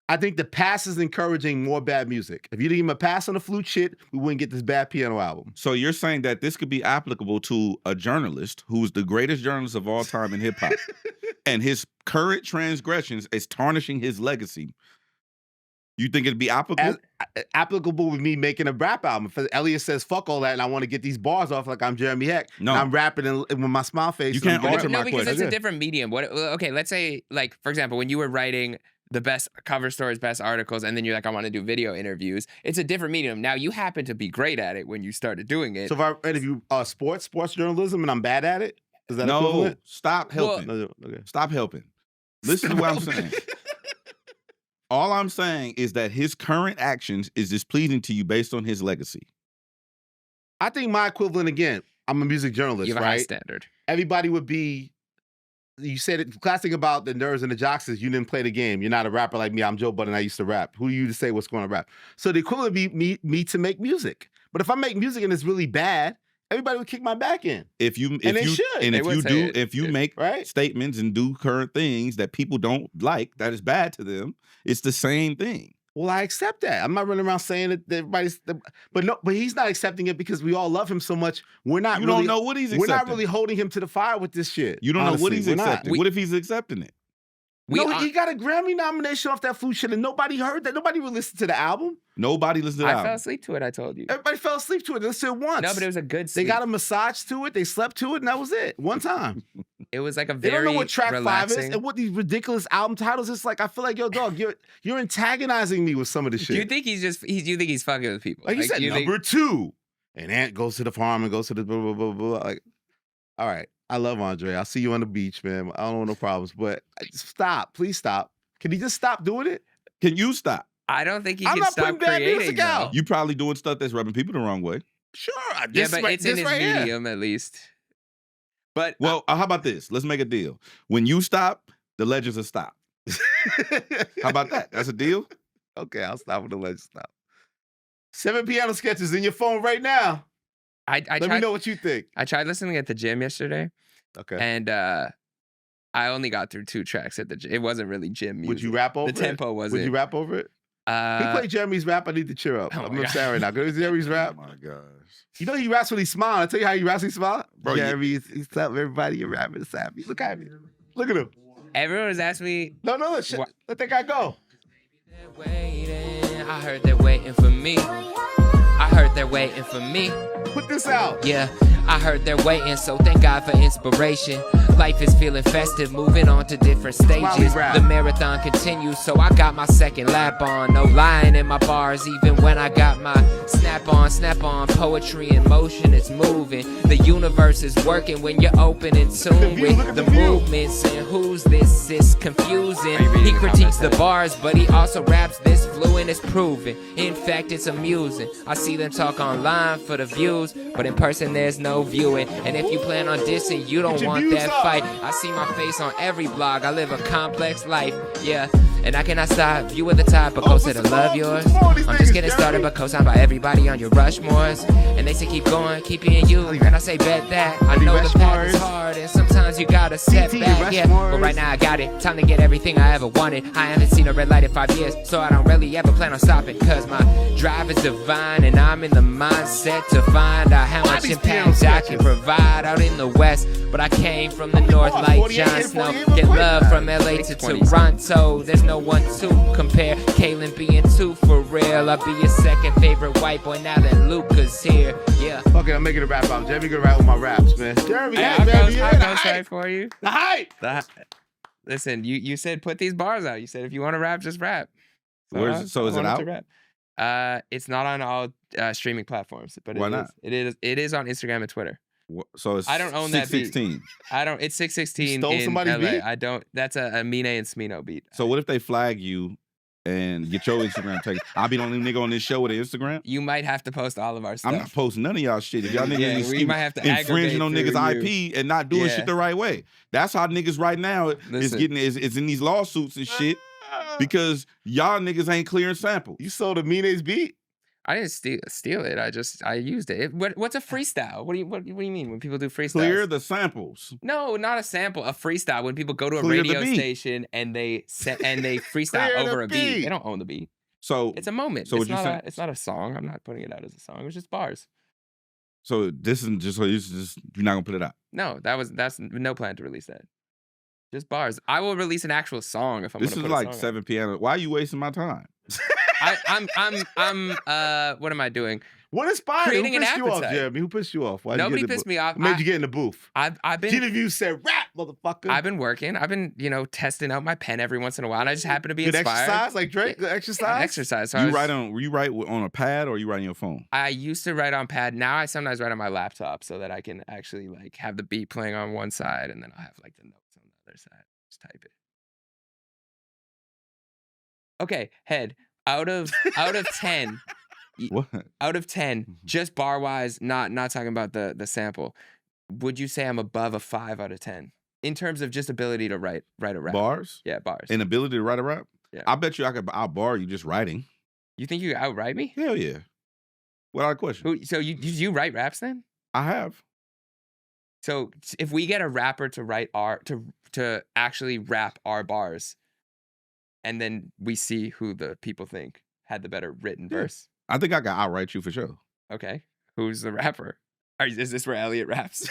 I think the pass is encouraging more bad music. If you didn't give him a pass on the flute shit, we wouldn't get this bad piano album. So you're saying that this could be applicable to a journalist who's the greatest journalist of all time in hip hop, and his current transgressions is tarnishing his legacy. You think it'd be applicable? Applicable with me making a rap album. If Elliott says fuck all that and I want to get these bars off like I'm Jeremy Hecht, No. and I'm rapping and with my smile face. You can't and I'm alter going- my because question. it's a different medium. Okay, let's say, like, for example, when you were writing the best cover stories, best articles, and then you're like, I want to do video interviews. It's a different medium. Now, you happen to be great at it when you started doing it. So if I interview sports journalism and I'm bad at it, is that No, equivalent? stop helping. No, okay. Stop helping. Listen to what I'm saying. All I'm saying is that his current actions is displeasing to you based on his legacy. I think my equivalent, again, I'm a music journalist, you have a high right? standard. Everybody would be, you said it, classic about the nerds and the jocks is you didn't play the game. You're not a rapper like me. I'm Joe Budden. I used to rap. Who are you to say what's going to rap? So the equivalent would be me to make music. But if I make music and it's really bad, everybody would kick my back in. If you make right? statements and do current things that people don't like, that is bad to them, it's the same thing. Well, I accept that. I'm not running around saying that everybody's, but he's not accepting it because we all love him so much. We're not. You really, don't know what he's We're not accepting. really holding him to the fire with this shit. You don't know what honestly. he's We're not. accepting. What if he's accepting it? He got a Grammy nomination off that flute shit, and nobody heard that. Nobody would listen to the album. Nobody listened to the I album. fell asleep to it, I told you. Everybody fell asleep to it. They listened to it once. No, but it was a good They sleep. got a massage to it. They slept to it, and that was it. One time. It was like a They very don't know what track relaxing. 5 is and what these ridiculous album titles. It's like I feel like, yo, dog, you're antagonizing me with some of this shit. Do you think you think he's fucking with people? Like you said, you think- number 2, and Ant goes to the farm and goes to the blah blah blah blah. Like, all right, I love Andre. I'll see you on the beach, man. I don't want no problems, but stop, please stop. Can he just stop doing it? Can you stop? I don't think he I'm can not stop putting bad creating. music though. out. You probably doing stuff that's rubbing people the wrong way. Sure, Yeah, but it's in his right here. medium at least. But Well, how about this? Let's make a deal. When you stop, the legends will stop. How about that? That's a deal? Okay, I'll stop with the legend stop. 7 piano sketches in your phone right now. I Let me tried. know what you think. I tried listening at the gym yesterday, Okay. and I only got through 2 tracks at the gym. It wasn't really gym music. Would you rap over The it? tempo wasn't. Would you rap over it? He played Jeremy's rap. I need to cheer up. Oh I'm my upset right now. Go to Jeremy's rap. Oh my gosh. You know he raps when he smiles. I tell you how he raps when he smiles. Bro, Jeremy, he's telling everybody you're rapping. It's happy. Look at me. Look at him. Everyone was asking me. No, let that guy go. They're waiting. I heard they're waiting for me. I heard they're waiting for me. Put this out. Yeah, I heard they're waiting, so thank God for inspiration. Life is feeling festive, moving on to different stages. The marathon continues, so I got my second lap on. No lying in my bars, even when I got my snap on. Poetry in motion, it's moving. The universe is working when you're open in tune with the movements. And who's this? It's confusing. He critiques the bars, but he also raps this fluent, it's proven. In fact, it's amusing. I see them talk online for the views, but in person there's no viewing. And if you plan on dissing, you don't want that fight. I see my face on every blog. I live a complex life, yeah. And I cannot stop. You at the top, but closer to love yours. I'm just getting started, but co-signed by everybody on your Rushmores. And they say keep going, keep being you. And I say bet that. I know the path is hard, and sometimes you gotta step back, yeah. But right now I got it. Time to get everything I ever wanted. I haven't seen a red light in 5 years, so I don't really ever plan on stopping. Cause my drive is divine, and I'm in the mindset to find out how much impact I can provide out in the West. But I came from the North like Jon Snow. Get love from LA to Toronto. There's no one to compare. Kalen being too for real. I'll be your second favorite white boy now that Luca's here. Yeah. Fuck it, I'm making a rap album. Jeremy gonna rap with my raps, man. Jeremy, I'll go straight for you. The hype. Listen, you said put these bars out. You said if you want to rap, just rap. So is it out? It's not on all streaming platforms, but why not? It is on Instagram and Twitter. So it's I don't own that beat. 616. I don't. It's 616 Stole in somebody's LA. beat? I don't. That's a Mine and Smino beat. So what if they flag you and get your Instagram taken? I'll be the only nigga on this show with an Instagram. You might have to post all of our stuff. I'm not posting none of y'all shit. If y'all niggas we might have to infringing on aggravate niggas' through IP and not doing shit the right way. That's how niggas right now is in these lawsuits and shit because y'all niggas ain't clearing sample. You sold a Mine's beat? I didn't steal it. I used it. What's a freestyle? What do you mean when people do freestyles? Clear the samples. No, not a sample. A freestyle when people go to a radio station and they freestyle over a beat. They don't own the beat. So it's a moment. So it's not a song. I'm not putting it out as a song. It was just bars. So this is just you're not gonna put it out. No, that's no plan to release that. Just bars. I will release an actual song if I'm. This is like 7 p.m. Why are you wasting my time? I'm what am I doing? What inspired creating you? Who an pissed you off, appetite. Jeremy? Who pissed you off? Why'd Nobody you get pissed me off. What made you get in the booth? I've been. Genevieve said, "Rap, motherfucker." I've been working. I've been testing out my pen every once in a while, and I just happen to be inspired. Exercise like Drake. Good exercise. Yeah, exercise. So you write on a pad or you write on your phone? I used to write on pad. Now I sometimes write on my laptop so that I can actually like have the beat playing on one side, and then I'll have like the notes on the other side. Just type it. Okay, Hed. Out of 10, what? Out of 10, just bar wise, not talking about the sample. Would you say I'm above a 5 out of 10 in terms of just ability to write a rap? Bars? Yeah, bars. And ability to write a rap? Yeah. I bet you I could outbar you just writing. You think you could outright me? Hell yeah. Without a question. So you write raps then? I have. So if we get a rapper to write to actually rap our bars, and then we see who the people think had the better written verse. I think I can outright you for sure. Okay. Who's the rapper? Is this where Elliott raps?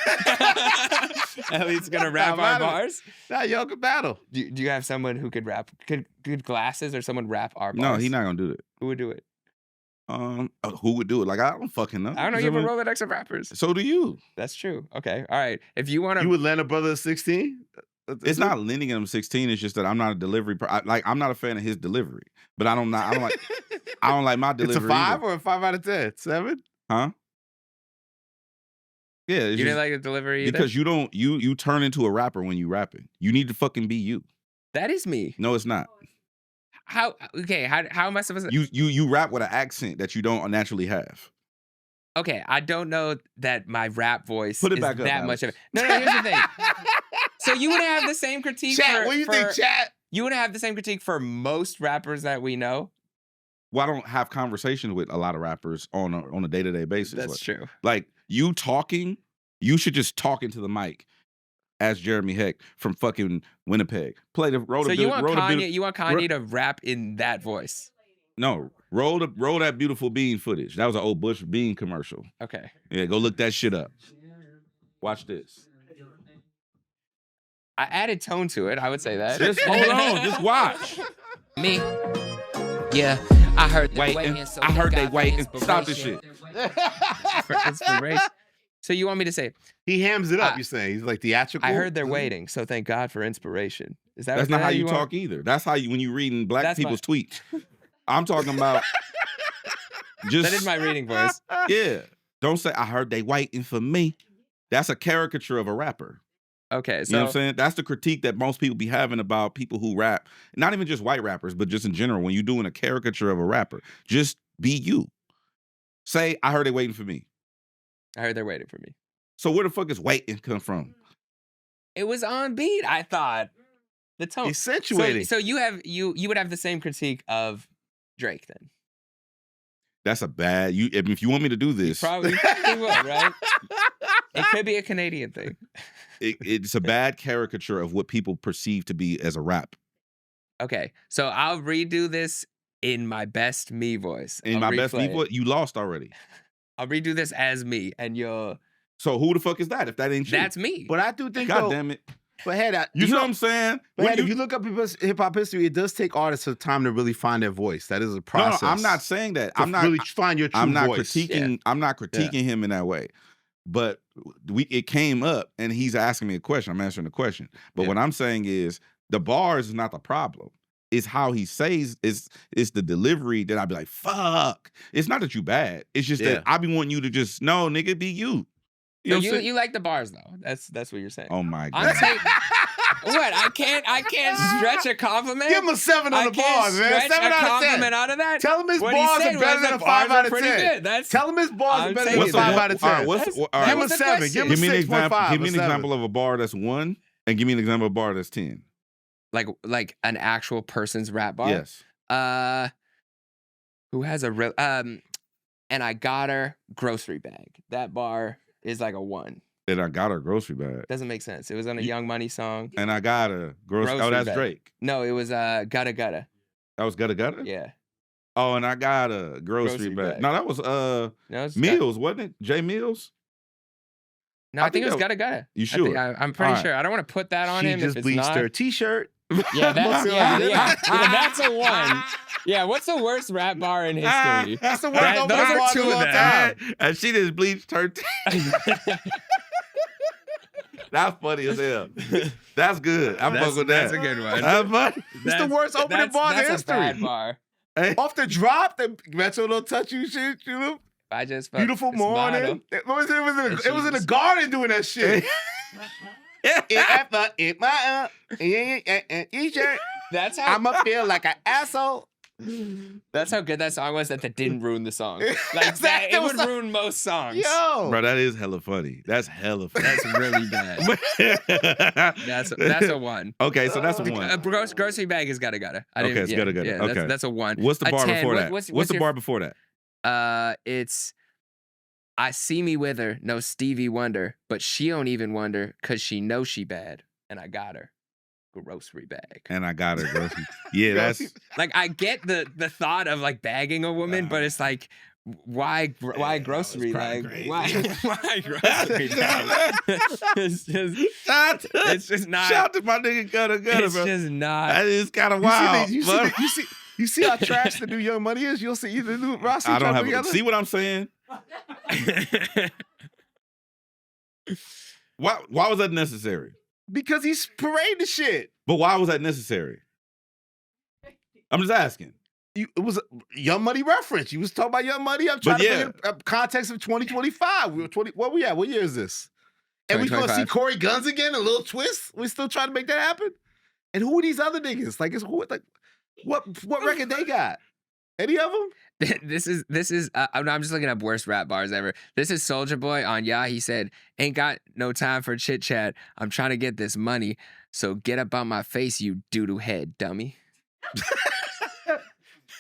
Elliott's gonna rap our bars? Nah, y'all could battle. Do you have someone who could rap? Could Glasses or someone rap our bars? No, he's not gonna do it. Who would do it? Who would do it? Like, I don't fucking know. I don't know. You have a Rolodex of rappers. So do you. That's true. Okay. All right. If you want to... You would lend a brother 16? It's not lending him 16. It's just that I'm not a delivery. I'm not a fan of his delivery. But I don't like my delivery. It's a 5 either. or a 5 out of 10? 7? Huh? Yeah. You didn't like the delivery either? Because you turn into a rapper when you rapping. You need to fucking be you. That is me. No, it's not. How am I supposed to... You rap with an accent that you don't naturally have. Okay, I don't know that my rap voice Put it is back up, that Alex. much of it. No, here's the thing. So you wouldn't have the same critique Chat, what do you think, chat? You wouldn't have the same critique for most rappers that we know? Well, I don't have conversations with a lot of rappers on a day-to-day basis. That's true. Like, you talking, you should just talk into the mic as Jeremy Hecht from fucking Winnipeg. You want Kanye to rap in that voice? No, roll that Beautiful Bean footage. That was an old Bush Bean commercial. Okay. Yeah, go look that shit up. Watch this. I added tone to it. I would say that. Just hold on. Just watch. Me. Yeah, I heard they waiting. waiting. So I heard they got the waiting. Stop this inspiration. shit. For inspiration. So you want me to say, He hams it up, you're saying. He's like theatrical. I heard they're waiting, so thank God for inspiration. Is that That's what not how you want? talk either. That's how you when you reading black That's people's tweets. I'm talking about just That is my reading voice. yeah. Don't say I heard they waiting for me. That's a caricature of a rapper. Okay, so You know what I'm saying? That's the critique that most people be having about people who rap. Not even just white rappers, but just in general. When you're doing a caricature of a rapper, just be you. Say, I heard they waiting for me. I heard they're waiting for me. So where the fuck is waiting come from? It was on beat, I thought. The tone. Accentuating. So you would have the same critique of Drake then. That's a bad. If you want me to do this, Probably would, right? It could be a Canadian thing. it's a bad caricature of what people perceive to be as a rap. Okay, so I'll redo this in my best me voice. In I'll my best replay people, it. you lost already. I'll redo this as me, and you'll. So who the fuck is that? If that ain't you, That's me. But I do think, God though, damn it. but Hed, You know what I'm saying? But When Hed, if you look up hip hop history, it does take artists some time to really find their voice. That is a No, process. I'm not saying that. to I'm not really find your true I'm not voice. critiquing. I'm not critiquing him in that way. But it came up, and he's asking me a question. I'm answering the question. But what I'm saying is the bars is not the problem. It's how he says. It's the delivery that I'd be like, fuck. It's not that you bad. It's just that I be wanting you to just no, nigga, be you. So know what I'm saying? you like the bars though. That's what you're saying. Oh my I'm god. saying, what? I can't stretch a compliment. Give him a 7 on the bars, man. 7 a out of 10. compliment out of that. Tell him his What he bars said are better was than a the 5 bars out are of pretty 10. good. That's Tell him his bars are I'm better saying than a 5 out of 10. All right, That Give him was a the 7. question. Give him give me an a 6.5. example. Give me an 7. example of a bar that's 1, and give me an example of a bar that's 10. like an actual person's rap bar. Yes. Who has a real and I got her grocery bag. That bar is like a 1. And I got her grocery bag. Doesn't make sense. It was on a Young Money song. And I got a grocery. Oh, that's bag. Drake. No, it was Gutta Gutta. That was Gutta Gutta? Yeah. Oh, and I got a grocery Grocery bag. bag. No, that was No, it's Mills, wasn't it? Jay Mills? No, I I think it was think Gutta Gutta. You sure? I'm pretty All right. sure. I don't want to put that on She him just if it's bleached not. her t-shirt. Yeah, that's yeah, that's a 1. Yeah, what's the worst rap bar in history? That's the worst Those opening are bars 2 of of all them. time. And she just bleached her That's funny as hell. That's good. I fuck with that. That's a good one. That's funny. It's the worst opening bars in That's a history. bad bar. Hey. Off the drop, the Metro don't touch you shit. You know? I just Beautiful this model. morning. It was in the garden doing that shit. That's how I'ma feel like an asshole. That's how good that song was. That didn't ruin the song. Like that, it would ruin most songs. Yo, Bro, that is hella funny. That's hella funny. That's really bad. That's a 1. Okay, so that's a 1. Grocery bag is Gutta. Okay, it's Gutta Gutta. Yeah, Okay. that's a 1. What's the A bar 10. before that? What's What's the your- bar before that? It's I see me with her, no Stevie Wonder, but she don't even wonder cause she knows she bad, and I got her grocery bag. And I got her grocery. Yeah, that's Like I get the thought of like bagging a woman, but it's like why grocery bag? Why grocery bag? It's just not. Shout to my nigga Gutta Gutta, It's bro. just not. That is kind of wild. You see how trash the new Young Money is? You'll see either new Rossi I don't have together. see what I'm saying? Why was that necessary? Because he's parading the shit. But why was that necessary? I'm just asking. It was a Young Money reference. You was talking about Young Money. I'm trying to bring it up context of 2025. We were 20. What we at? What year is this? And we gonna see 2025. Corey Guns again? A little twist. We still trying to make that happen. And who are these other niggas? Like, what record they got? Any of them? This is I'm just looking up worst rap bars ever. This is Soulja Boy on Yeah. He said, "Ain't got no time for chit chat. I'm trying to get this money. So get up on my face, you doodoo head, dummy."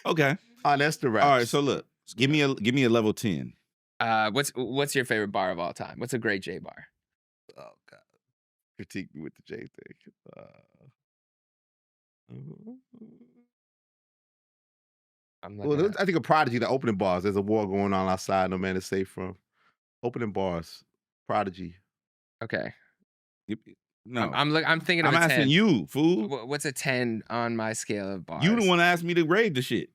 Okay. Oh, that's the rap. All right, so look. Give me a level 10. What's your favorite bar of all time? What's a great J bar? Oh God. Critique me with the J thing. Well, I think a Prodigy, the opening bars. There's a war going on outside. No man is safe from. Opening bars. Prodigy. Okay. No. I'm thinking of I'm a 10. asking you, fool. What's a 10 on my scale of bars? You the one asked me to grade the shit.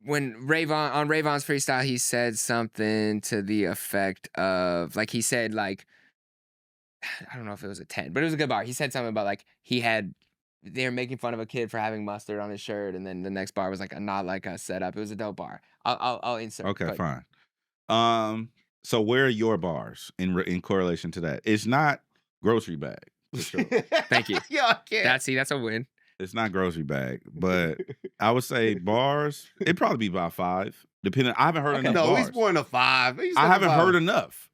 when on Ray Vaughn's freestyle, he said something to the effect of like he said like I don't know if it was a 10, but it was a good bar. He said something about like they were making fun of a kid for having mustard on his shirt, and then the next bar was like a not like us setup. It was a dope bar. I'll insert. Okay, but, fine. So where are your bars in correlation to that? It's not grocery bag. For sure. Thank you. Yeah, I can't. That's a win. It's not grocery bag, but I would say bars. It'd probably be about 5, depending. I haven't heard enough No, bars. he's more than a 5. I haven't heard enough.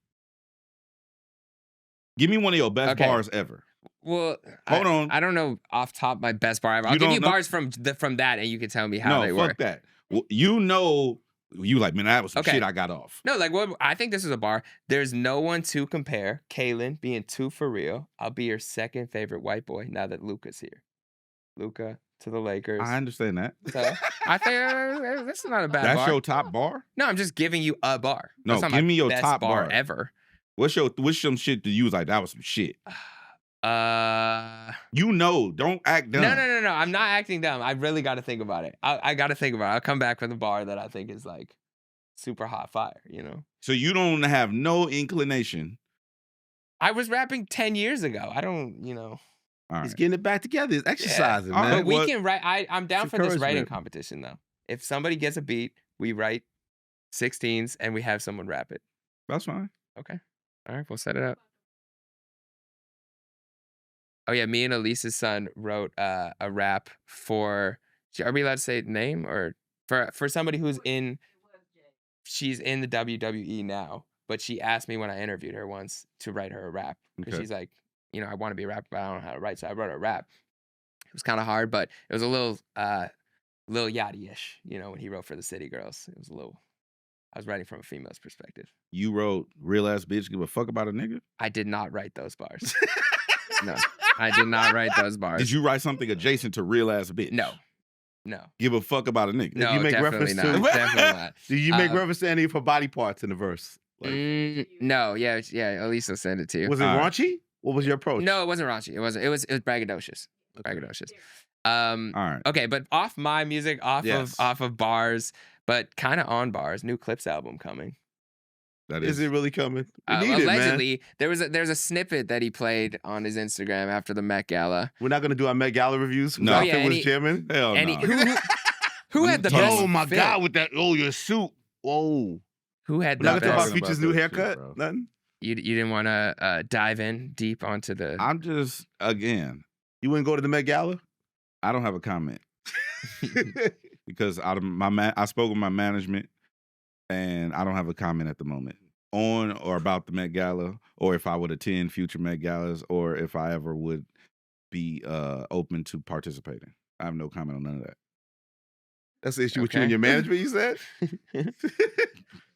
Give me one of your best Okay. bars ever. Well, Hold on. I don't know off top my best bar ever. I'll You give don't you know? bars from that, and you can tell me how they No, were. fuck that. Well, you know, you like, man, that was some Okay. shit I got off. No, like what I think this is a bar. There's no one to compare. Kalen being 2 for real. I'll be your second favorite white boy now that Luca's here. Luca to the Lakers. I understand that. So I think this is not a bad That's bar. your top bar? No, I'm just giving you a bar. No, That's not give my me your best top bar bar. ever. What's some shit to use like that was some shit? No. You know, don't act dumb. No. I'm not acting dumb. I really got to think about it. I got to think about it. I'll come back with a bar that I think is like super hot fire, you know? So you don't have no inclination. I was rapping 10 years ago. I don't, you know. All He's right. getting it back together. He's exercising, All man. right, But we well, can write. I'm down it's for this writing encouragement. competition, though. If somebody gets a beat, we write 16s and we have someone rap it. That's fine. Okay. All right, we'll set it up. Oh, yeah. Me and Elisa's son wrote a rap for. Are we allowed to say name or for somebody who's in? She's in the WWE now, but she asked me when I interviewed her once to write her a rap because Okay. she's like, you know, I want to be a rapper, but I don't know how to write, so I wrote her a rap. It was kind of hard, but it was a little Yachty-ish, you know, when he wrote for the City Girls. It was a little. I was writing from a female's perspective. You wrote real ass bitch give a fuck about a nigga? I did not write those bars. No, I did not write those bars. Did you write something adjacent to real ass bitch? No. Give a fuck about a nigga? No, you make definitely reference not. to- Definitely not. Do you make Uh, reference to any of her body parts in the verse? Like, No, yeah, Elisa sent it to you. was it All right. raunchy? What was your approach? No, it wasn't raunchy. It wasn't. It was braggadocious. Braggadocious. All right. Okay, but off my music, Yes. off of bars, but kind of on bars. New Clipse album coming. That Is it really coming? We need it, man. Allegedly, there's a snippet that he played on his Instagram after the Met Gala. We're not gonna do our Met Gala reviews. No. No, Oh, yeah, was and he- jamming. Hell And no. who had the Yo, best? Oh my fit? God, with that! Oh, your suit. Whoa. Who had We're not the gonna talk best? about Future's about new that shit, haircut. bro. Nothing. You didn't want to dive in deep onto the. I'm just, again, You wouldn't go to the Met Gala? I don't have a comment because I spoke with my management and I don't have a comment at the moment on or about the Met Gala, or if I would attend future Met Galas, or if I ever would be open to participating. I have no comment on none of that. That's the issue with you Okay. and your management. You said.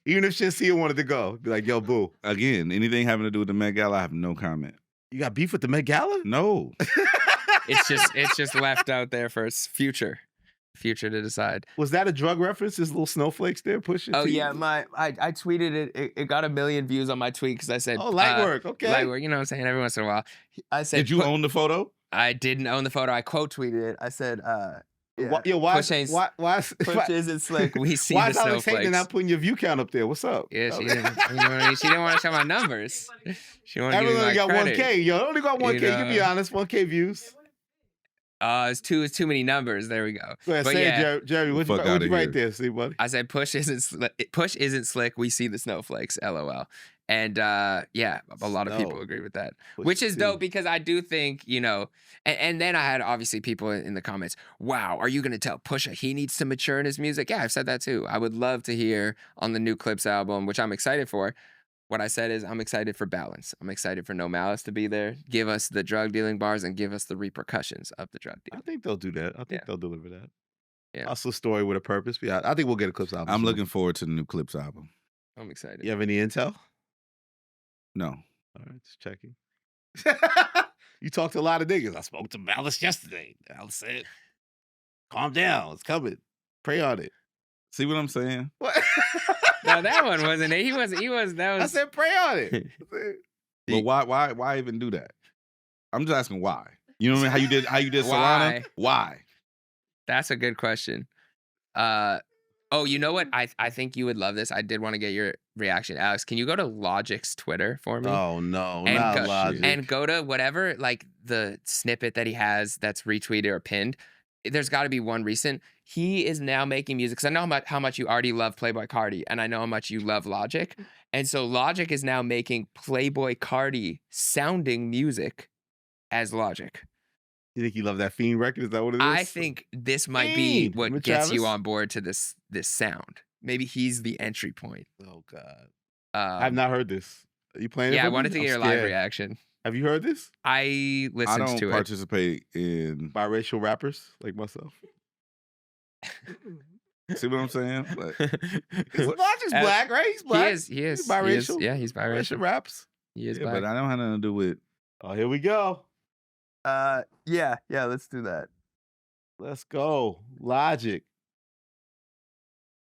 Even if Shensia wanted to go, be like, "Yo, boo, Again, anything having to do with the Met Gala, I have no comment. you got beef with the Met Gala?" No. it's just left out there for its future to decide. Was that a drug reference? His little snowflakes there pushing. Oh to yeah, you? I tweeted it. It got 1 million views on my tweet because I said, Oh, light work. Okay. light work. You know what I'm saying? Every once in a while, I said, Did you own the photo? I didn't own the photo. I quote tweeted it. I said, Why, yo, why, push ain't- why push isn't slick. We see why the is Alex hating and snowflakes. not putting your view count up there? What's up? Yeah, she didn't. You know what I mean? She didn't want to show my numbers. She wanted to give Everyone me only my got credit. 1K. Yo, only got 1K. You can be know. honest. 1K views. It's too many numbers. There we go. Go ahead, But say yeah. it, Jerry. What'd Fuck you outta write here. there? See, buddy. I said push isn't slick. We see the snowflakes. LOL. And yeah, a lot of people Snow. agree with that, Push which it is too. dope because I do think, you know, and then I had obviously people in the comments, wow, are you going to tell Pusha he needs to mature in his music? Yeah, I've said that too. I would love to hear on the new Clipse album, which I'm excited for. What I said is I'm excited for balance. I'm excited for No Malice to be there. Give us the drug dealing bars and give us the repercussions of the drug I deal. think they'll do that. I think Yeah. they'll deliver that. Yeah. Also, a story with a purpose. Yeah, I think we'll get a Clipse album. I'm soon. looking forward to the new Clipse album. I'm excited. You have any intel? No. All right, just checking. You talked to a lot of niggas. I spoke to Malice yesterday. Malice said, "Calm down. It's coming. Pray on it." See what I'm saying? What? No, that one wasn't it. He was. That I was. said, "Pray on it." I said, But why even do that? I'm just asking why. You know what I mean? How you did Solana? Why? That's a good question. Oh, you know what? I think you would love this. I did want to get your reaction, Alex. Can you go to Logic's Twitter for me? Oh no, and not go, Logic. And go to whatever like the snippet that he has that's retweeted or pinned. There's got to be one recent. He is now making music because I know how much you already love Playboi Carti, and I know how much you love Logic, and so Logic is now making Playboi Carti sounding music as Logic. You think you love that Fiend record? Is that what it is? I think this might be what with gets you Travis? on board to this sound. Maybe he's the entry point. Oh God, I've not heard this. Are you playing it? Yeah, I for me? wanted to get I'm your live scared. reaction. Have you heard this? I I listened don't to it. participate in. Biracial rappers like myself. See what I'm saying? Like, Logic's black, right? He's black. He is. He's biracial. Yeah, he's biracial. Raps. He is yeah, black. but I don't have nothing to do with. Oh, here we go. Yeah, let's do that. Let's go. Logic.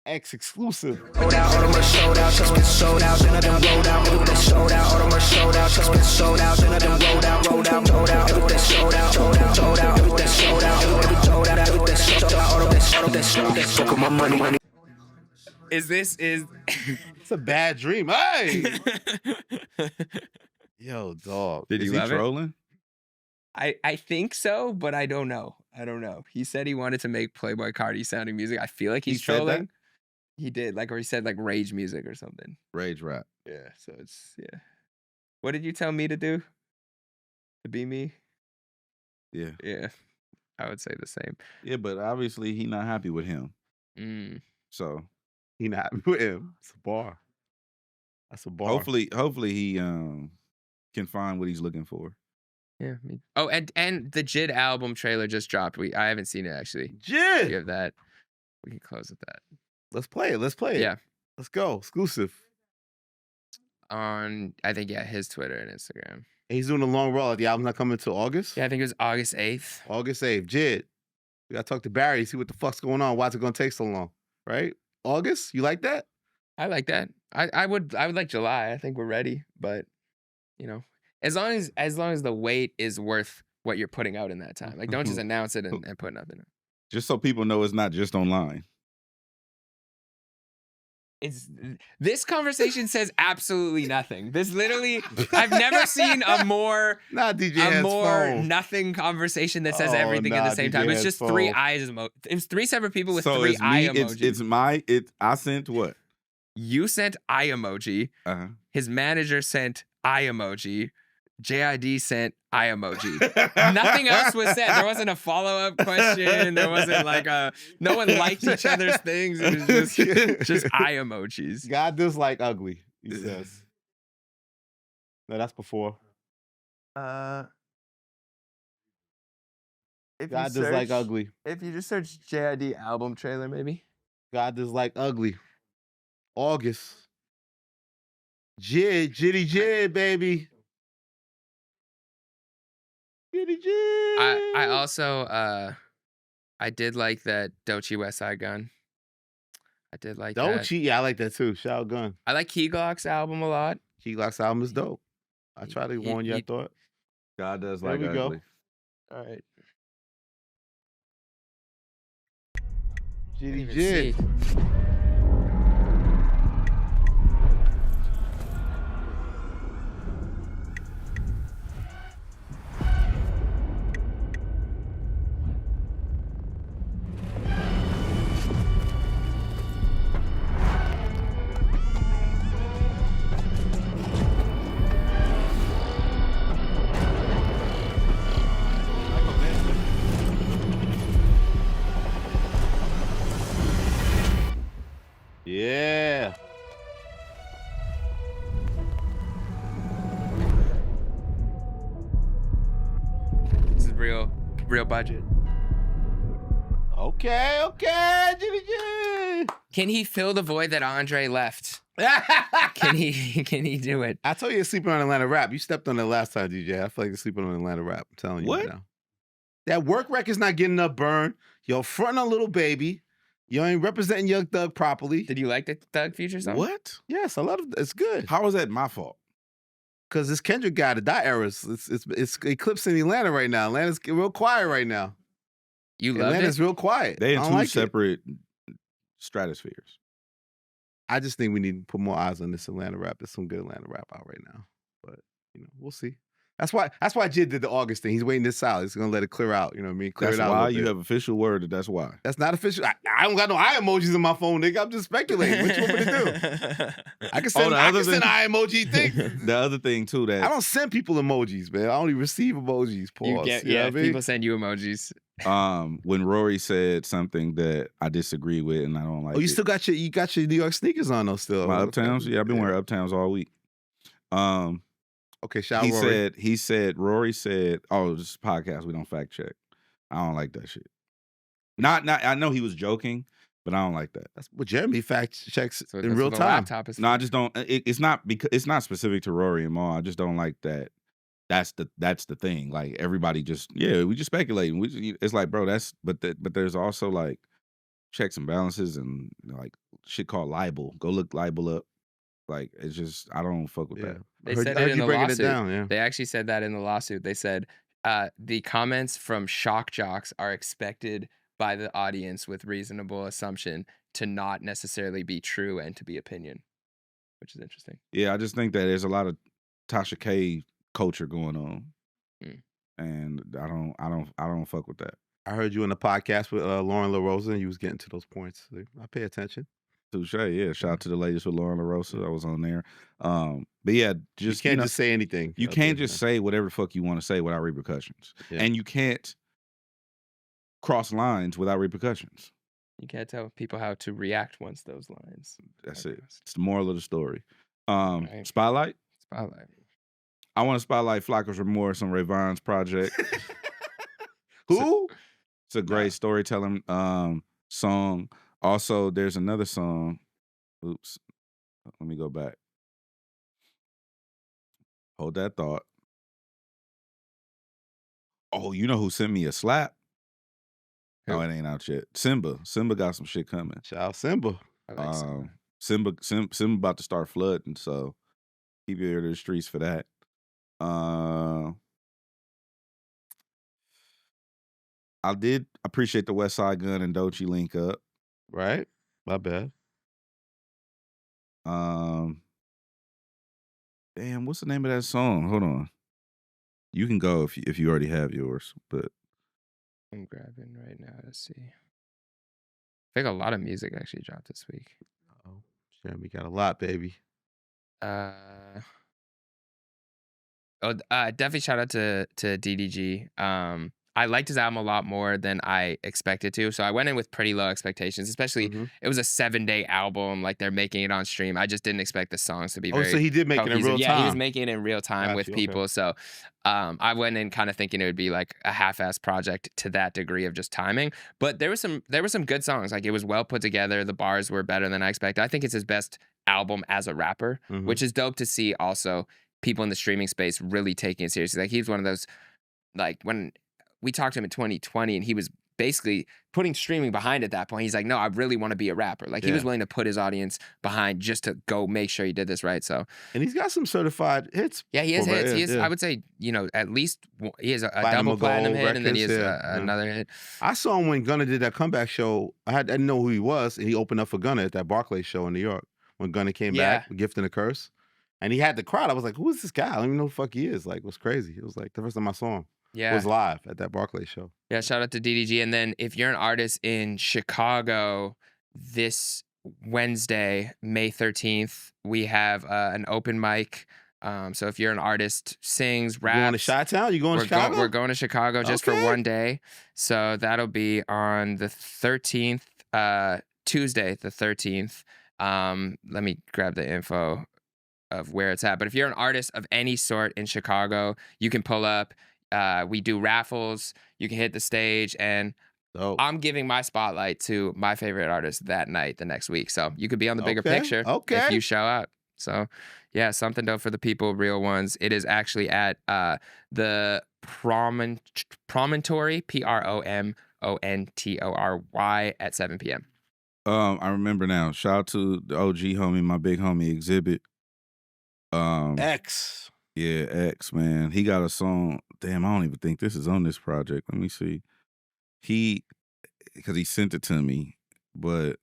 X exclusive. Sold out, all the merch sold out, just been sold out, then I done rolled out, everything sold out, all the merch sold out, just been sold out, then I done rolled out, everything sold out, everything sold out, everything sold out, all of that sold out, fuck with my money. It's a bad dream. Hey! Yo, dog. Did Is you he love it? trolling? I think so, but I don't know. He said he wanted to make Playboi Carti sounding music. I feel like he's He said that? trolling. He did, or he said rage music or something. Rage rap. Yeah, so it's What did you tell me to do? To be me? Yeah. Yeah, I would say the same. Yeah, but obviously he not happy with him. So He not happy with him. It's a bar. That's a bar. hopefully he can find what he's looking for. Yeah. Oh, and the JID album trailer just dropped. I haven't seen it actually. JID. We have that. We can close with that. Let's play it. Yeah. Let's go. Exclusive. On I think his Twitter and Instagram. And he's doing a long roll. The album's not coming until August. Yeah, I think it was August 8th. August 8th. JID. We gotta talk to Barry, see what the fuck's going on. Why's it gonna take so long? Right? August? You like that? I like that. I would like July. I think we're ready, but as long as the wait is worth what you're putting out in that time. Like don't just announce it and put nothing. Just so people know it's not just online. This conversation says absolutely nothing. This literally, I've never seen a more DJ Hed's phone. nothing conversation that says everything at the same DJ time. It's Hed's just phone. three eyes emoji. It's three separate people with So three it's eye me. emojis. I sent what? You sent eye emoji. Uh-huh. His manager sent eye emoji. JID sent eye emoji. Nothing else was said. There wasn't a follow-up question. There wasn't no one liked each other's things. It was just eye emojis. God does like ugly, he says. No, that's before. If God does like ugly. If you just search JID album trailer, maybe. God does like ugly. August. JID, baby. I also I did like that Doechii West Side Gun. I did like that. Doechii, yeah, I like that too. Shout Gun. I like Key Glock's album a lot. Key Glock's album is dope. I tried to warn you, I thought. God does There like we go. ugly. All right. JID. Yeah. This is real budget. Okay, JID. Can he fill the void that Andre left? Can he do it? I told you you're sleeping on Atlanta rap. You stepped on it last time, DJ. I feel like you're sleeping on Atlanta rap. I'm telling you What? right now. That work record's not getting enough burn. Yo, fronting on Little Baby. You ain't representing Young Thug properly. Did you like the Thug Future song? What? Yes, I love it. It's good. How is that my fault? Because this Kendrick guy, the dot eras, it's Eclipse in Atlanta right now. Atlanta's real quiet right now. You loved Atlanta's it? real quiet. They in I two don't like it. separate stratospheres. I just think we need to put more eyes on this Atlanta rap. There's some good Atlanta rap out right now, but we'll see. That's why Jid did the August thing. He's waiting this out. He's gonna let it clear out. You know what I mean? Clear That's it out. why you have official word. That's why. That's not official. I don't got no eye emojis in my phone, nigga. I'm just speculating. What you want me to do? I can send eye emoji things. The other thing too that I don't send people emojis, man. I only receive emojis. Pause. You know what I mean? People send you emojis. When Rory said something that I disagree with and I don't like. Oh, you still got your New York sneakers on though? Still my Uptowns? Yeah, I've been wearing Uptowns all week. Okay, shout out Rory. Rory said, oh, this is a podcast, we don't fact check. I don't like that shit. Not I know he was joking, but I don't like that. That's what Jeremy fact checks So in that's real what the time. laptop is No, I for. just don't. It's not because it's not specific to Rory and Mal. I just don't like that. That's the thing. Like everybody just we just speculating. It's like, bro, but there's also like checks and balances and like shit called libel. Go look libel up. Like it's just I don't fuck with that. They said it in the breaking lawsuit. it down. Yeah. They actually said that in the lawsuit. They said the comments from shock jocks are expected by the audience with reasonable assumption to not necessarily be true and to be opinion, which is interesting. Yeah, I just think that there's a lot of Tasha K culture going on, and I don't fuck with that. I heard you in the podcast with Lauren LaRosa, and you was getting to those points. I pay attention. Touche, yeah. Shout out to the ladies with Lauren LaRosa. I was on there. But yeah, just you can't just say anything. You can't just say whatever the fuck you want to say without repercussions. Yeah. And you can't cross lines without repercussions. You can't tell people how to react once those lines. That's it. It's the moral of the story. Right. Spotlight. Spotlight. I want to spotlight Flocker's Remorse on Rayvon's project. Who? It's a great storytelling song. Also, there's another song. Oops. Let me go back. Hold that thought. Oh, you know who sent me a slap? Who? Oh, it ain't out yet. Simba. Simba got some shit coming. Shout out Simba. I like Simba. Simba about to start flooding, so keep your ear to the streets for that. I did appreciate the West Side Gun and Doechii link up. Right? My bad. Damn, what's the name of that song? Hold on. You can go if you already have yours, but I'm grabbing right now. Let's see. I think a lot of music actually dropped this week. Oh, Jeremy got a lot, baby. Definitely shout out to DDG. I liked his album a lot more than I expected to. So I went in with pretty low expectations, especially it was a 7-day album. Like they're making it on stream. I just didn't expect the songs to be very so he did make it in cohesive. real time. Yeah, he was making it in real time with Okay. people. So I went in kind of thinking it would be like a half-ass project to that degree of just timing. But there was some good songs. Like it was well put together. The bars were better than I expected. I think it's his best album as a rapper, which is dope to see also people in the streaming space really taking it seriously. Like he's one of those, like when we talked to him in 2020 and he was basically putting streaming behind at that point. He's like, no, I really want to be a rapper. Like he was willing to put his audience behind just to go make sure he did this right. So, and he's got some certified hits. Yeah, he has hits. He has, I would say, at least he has a double platinum hit and then he has another hit. I saw him when Gunna did that comeback show. I didn't know who he was, and he opened up for Gunna at that Barclays show in New York when Gunna came back, Gift and a Curse. And he had the crowd. I was like, who is this guy? I don't even know who the fuck he is. Like, it was crazy. It was like the first time I saw him. Yeah. Was live at that Barclays show. Yeah, shout out to DDG. And then if you're an artist in Chicago this Wednesday, May 13th, we have an open mic. So if you're an artist, sings, raps. You going to Chi-Town? You going to Chicago? We're going to Chicago just for one day. So that'll be on the 13th, Tuesday, the 13th. Let me grab the info of where it's at. But if you're an artist of any sort in Chicago, you can pull up. We do raffles. You can hit the stage, and I'm giving my spotlight to my favorite artist that night, the next week. So you could be on the bigger picture if you show up. So yeah, something dope for the people, real ones. It is actually at the Promontory, PROMONTORY at 7 p.m. I remember now. Shout out to the OG homie, my big homie Exhibit. X. Yeah, X, man. He got a song. Damn, I don't even think this is on this project. Let me see. Because he sent it to me, but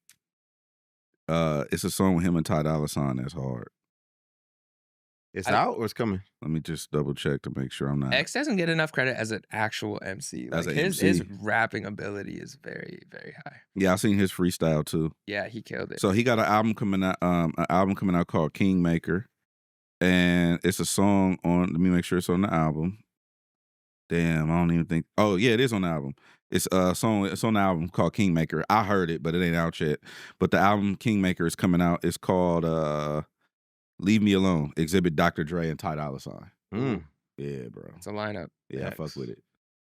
It's a song with him and Ty Dolla $ign that's hard. It's out or it's coming? Let me just double check to make sure I'm not. X doesn't get enough credit as an actual MC. As Like an his MC. rapping ability is very, very high. Yeah, I seen his freestyle too. Yeah, he killed it. So he got an album coming out called Kingmaker, and it's a song on. Let me make sure it's on the album. Damn, I don't even think. Oh yeah, it is on the album. It's a song. It's on the album called Kingmaker. I heard it, but it ain't out yet. But the album Kingmaker is coming out. It's called Leave Me Alone. Exhibit Dr. Dre and Ty Dolla $ign. Yeah, bro. It's a lineup. Yeah, X. I fuck with it.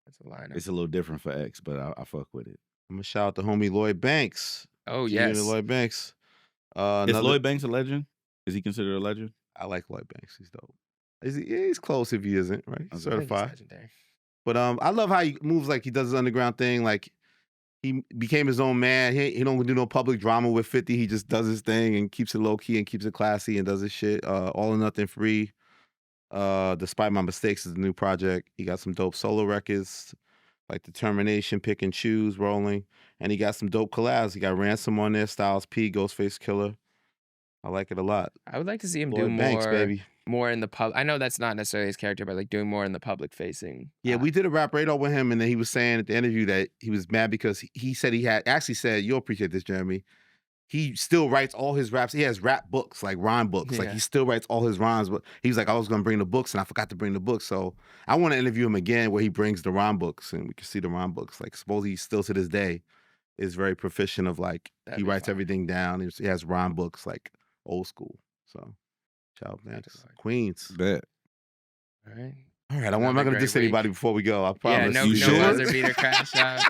It's a lineup. It's a little different for X, but I fuck with it. I'm gonna shout out the homie Lloyd Banks. Oh Junior yes. Lloyd Banks. Is Lloyd Banks a legend? Is he considered a legend? I like Lloyd Banks. He's dope. He's close if he isn't, right? Okay. I think he's Certified. legendary. But I love how he moves, like he does his underground thing. Like he became his own man. He don't do no public drama with 50. He just does his thing and keeps it low key and keeps it classy and does his shit. All or Nothing Free. Despite My Mistakes is the new project. He got some dope solo records like Determination, Pick and Choose, Rolling, and he got some dope collabs. He got Ransom on there, Styles P, Ghostface Killer. I like it a lot. I would like to see him do Lloyd Banks, more, baby. more in the pub. I know that's not necessarily his character, but like doing more in the public facing. Yeah, we did a rap radar with him, and then he was saying at the interview that he was mad because he said he had actually said, you'll appreciate this, Jeremy. He still writes all his raps. He has rap books, like rhyme books. Like Yeah. he still writes all his rhymes, but he was like, I was gonna bring the books and I forgot to bring the books. So I want to interview him again where he brings the rhyme books and we can see the rhyme books. Like suppose he still to this day is very proficient of like That'd he be writes fire. everything down. He has rhyme books like old school. So shout out That'd be Banks. fire. Queens. Bet. All right. All right, I'm Another not gonna great diss week. anybody before we go. I Yeah, promise. no, You no sure? buzzer beater crash out.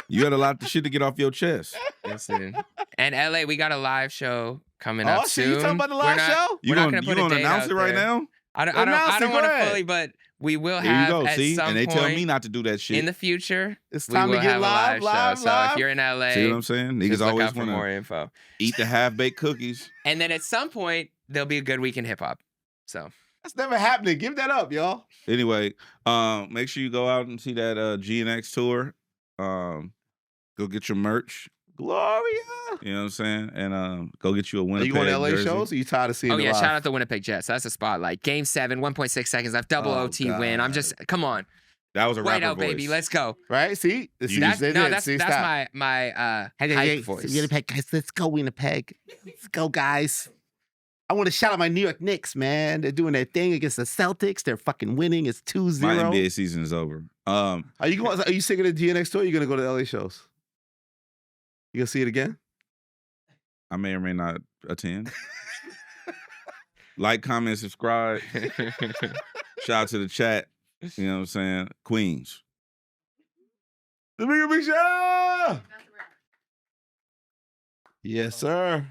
You had a lot of shit to get off your chest. Listen. And LA, we got a live show coming Oh up shit, soon. you talking about the We're live not- show? You We're not gonna gonna put a date announce out it right there. now? I don't Announce it, want to go ahead. fully, but we will There you have go. at See, some and they point tell me not to do that shit. in the future. It's We time will to get have live, a live show. So if you're in LA, See what I'm saying? Niggas just look always out for want more to info. eat the half-baked cookies. And then at some point, there'll be a good week in hip hop. So That's never happening. Give that up, y'all. Anyway, make sure you go out and see that GNX tour. Go get your merch. Gloria. You know what I'm saying? And go get you a Are Winnipeg you going to LA jersey. shows or you tired of seeing oh the yeah, live? shout out the Winnipeg Jets. That's a spotlight. Game 7, 1.6 seconds left. Double Oh, OT win. I'm just come on. That was a White rapper out, voice. baby. Let's go. Right? See? That's my hype voice. Winnipeg, guys. Let's go, Winnipeg. Let's go, guys. I want to shout out my New York Knicks, man. They're doing their thing against the Celtics. They're fucking winning. It's 2-0. My NBA season is over. Are you sick of the GNX tour or are you going to go to LA shows? You going to see it again? I may or may not attend. Like, comment, subscribe. Shout out to the chat. You know what I'm saying? Queens. The Big Show! Yes, sir.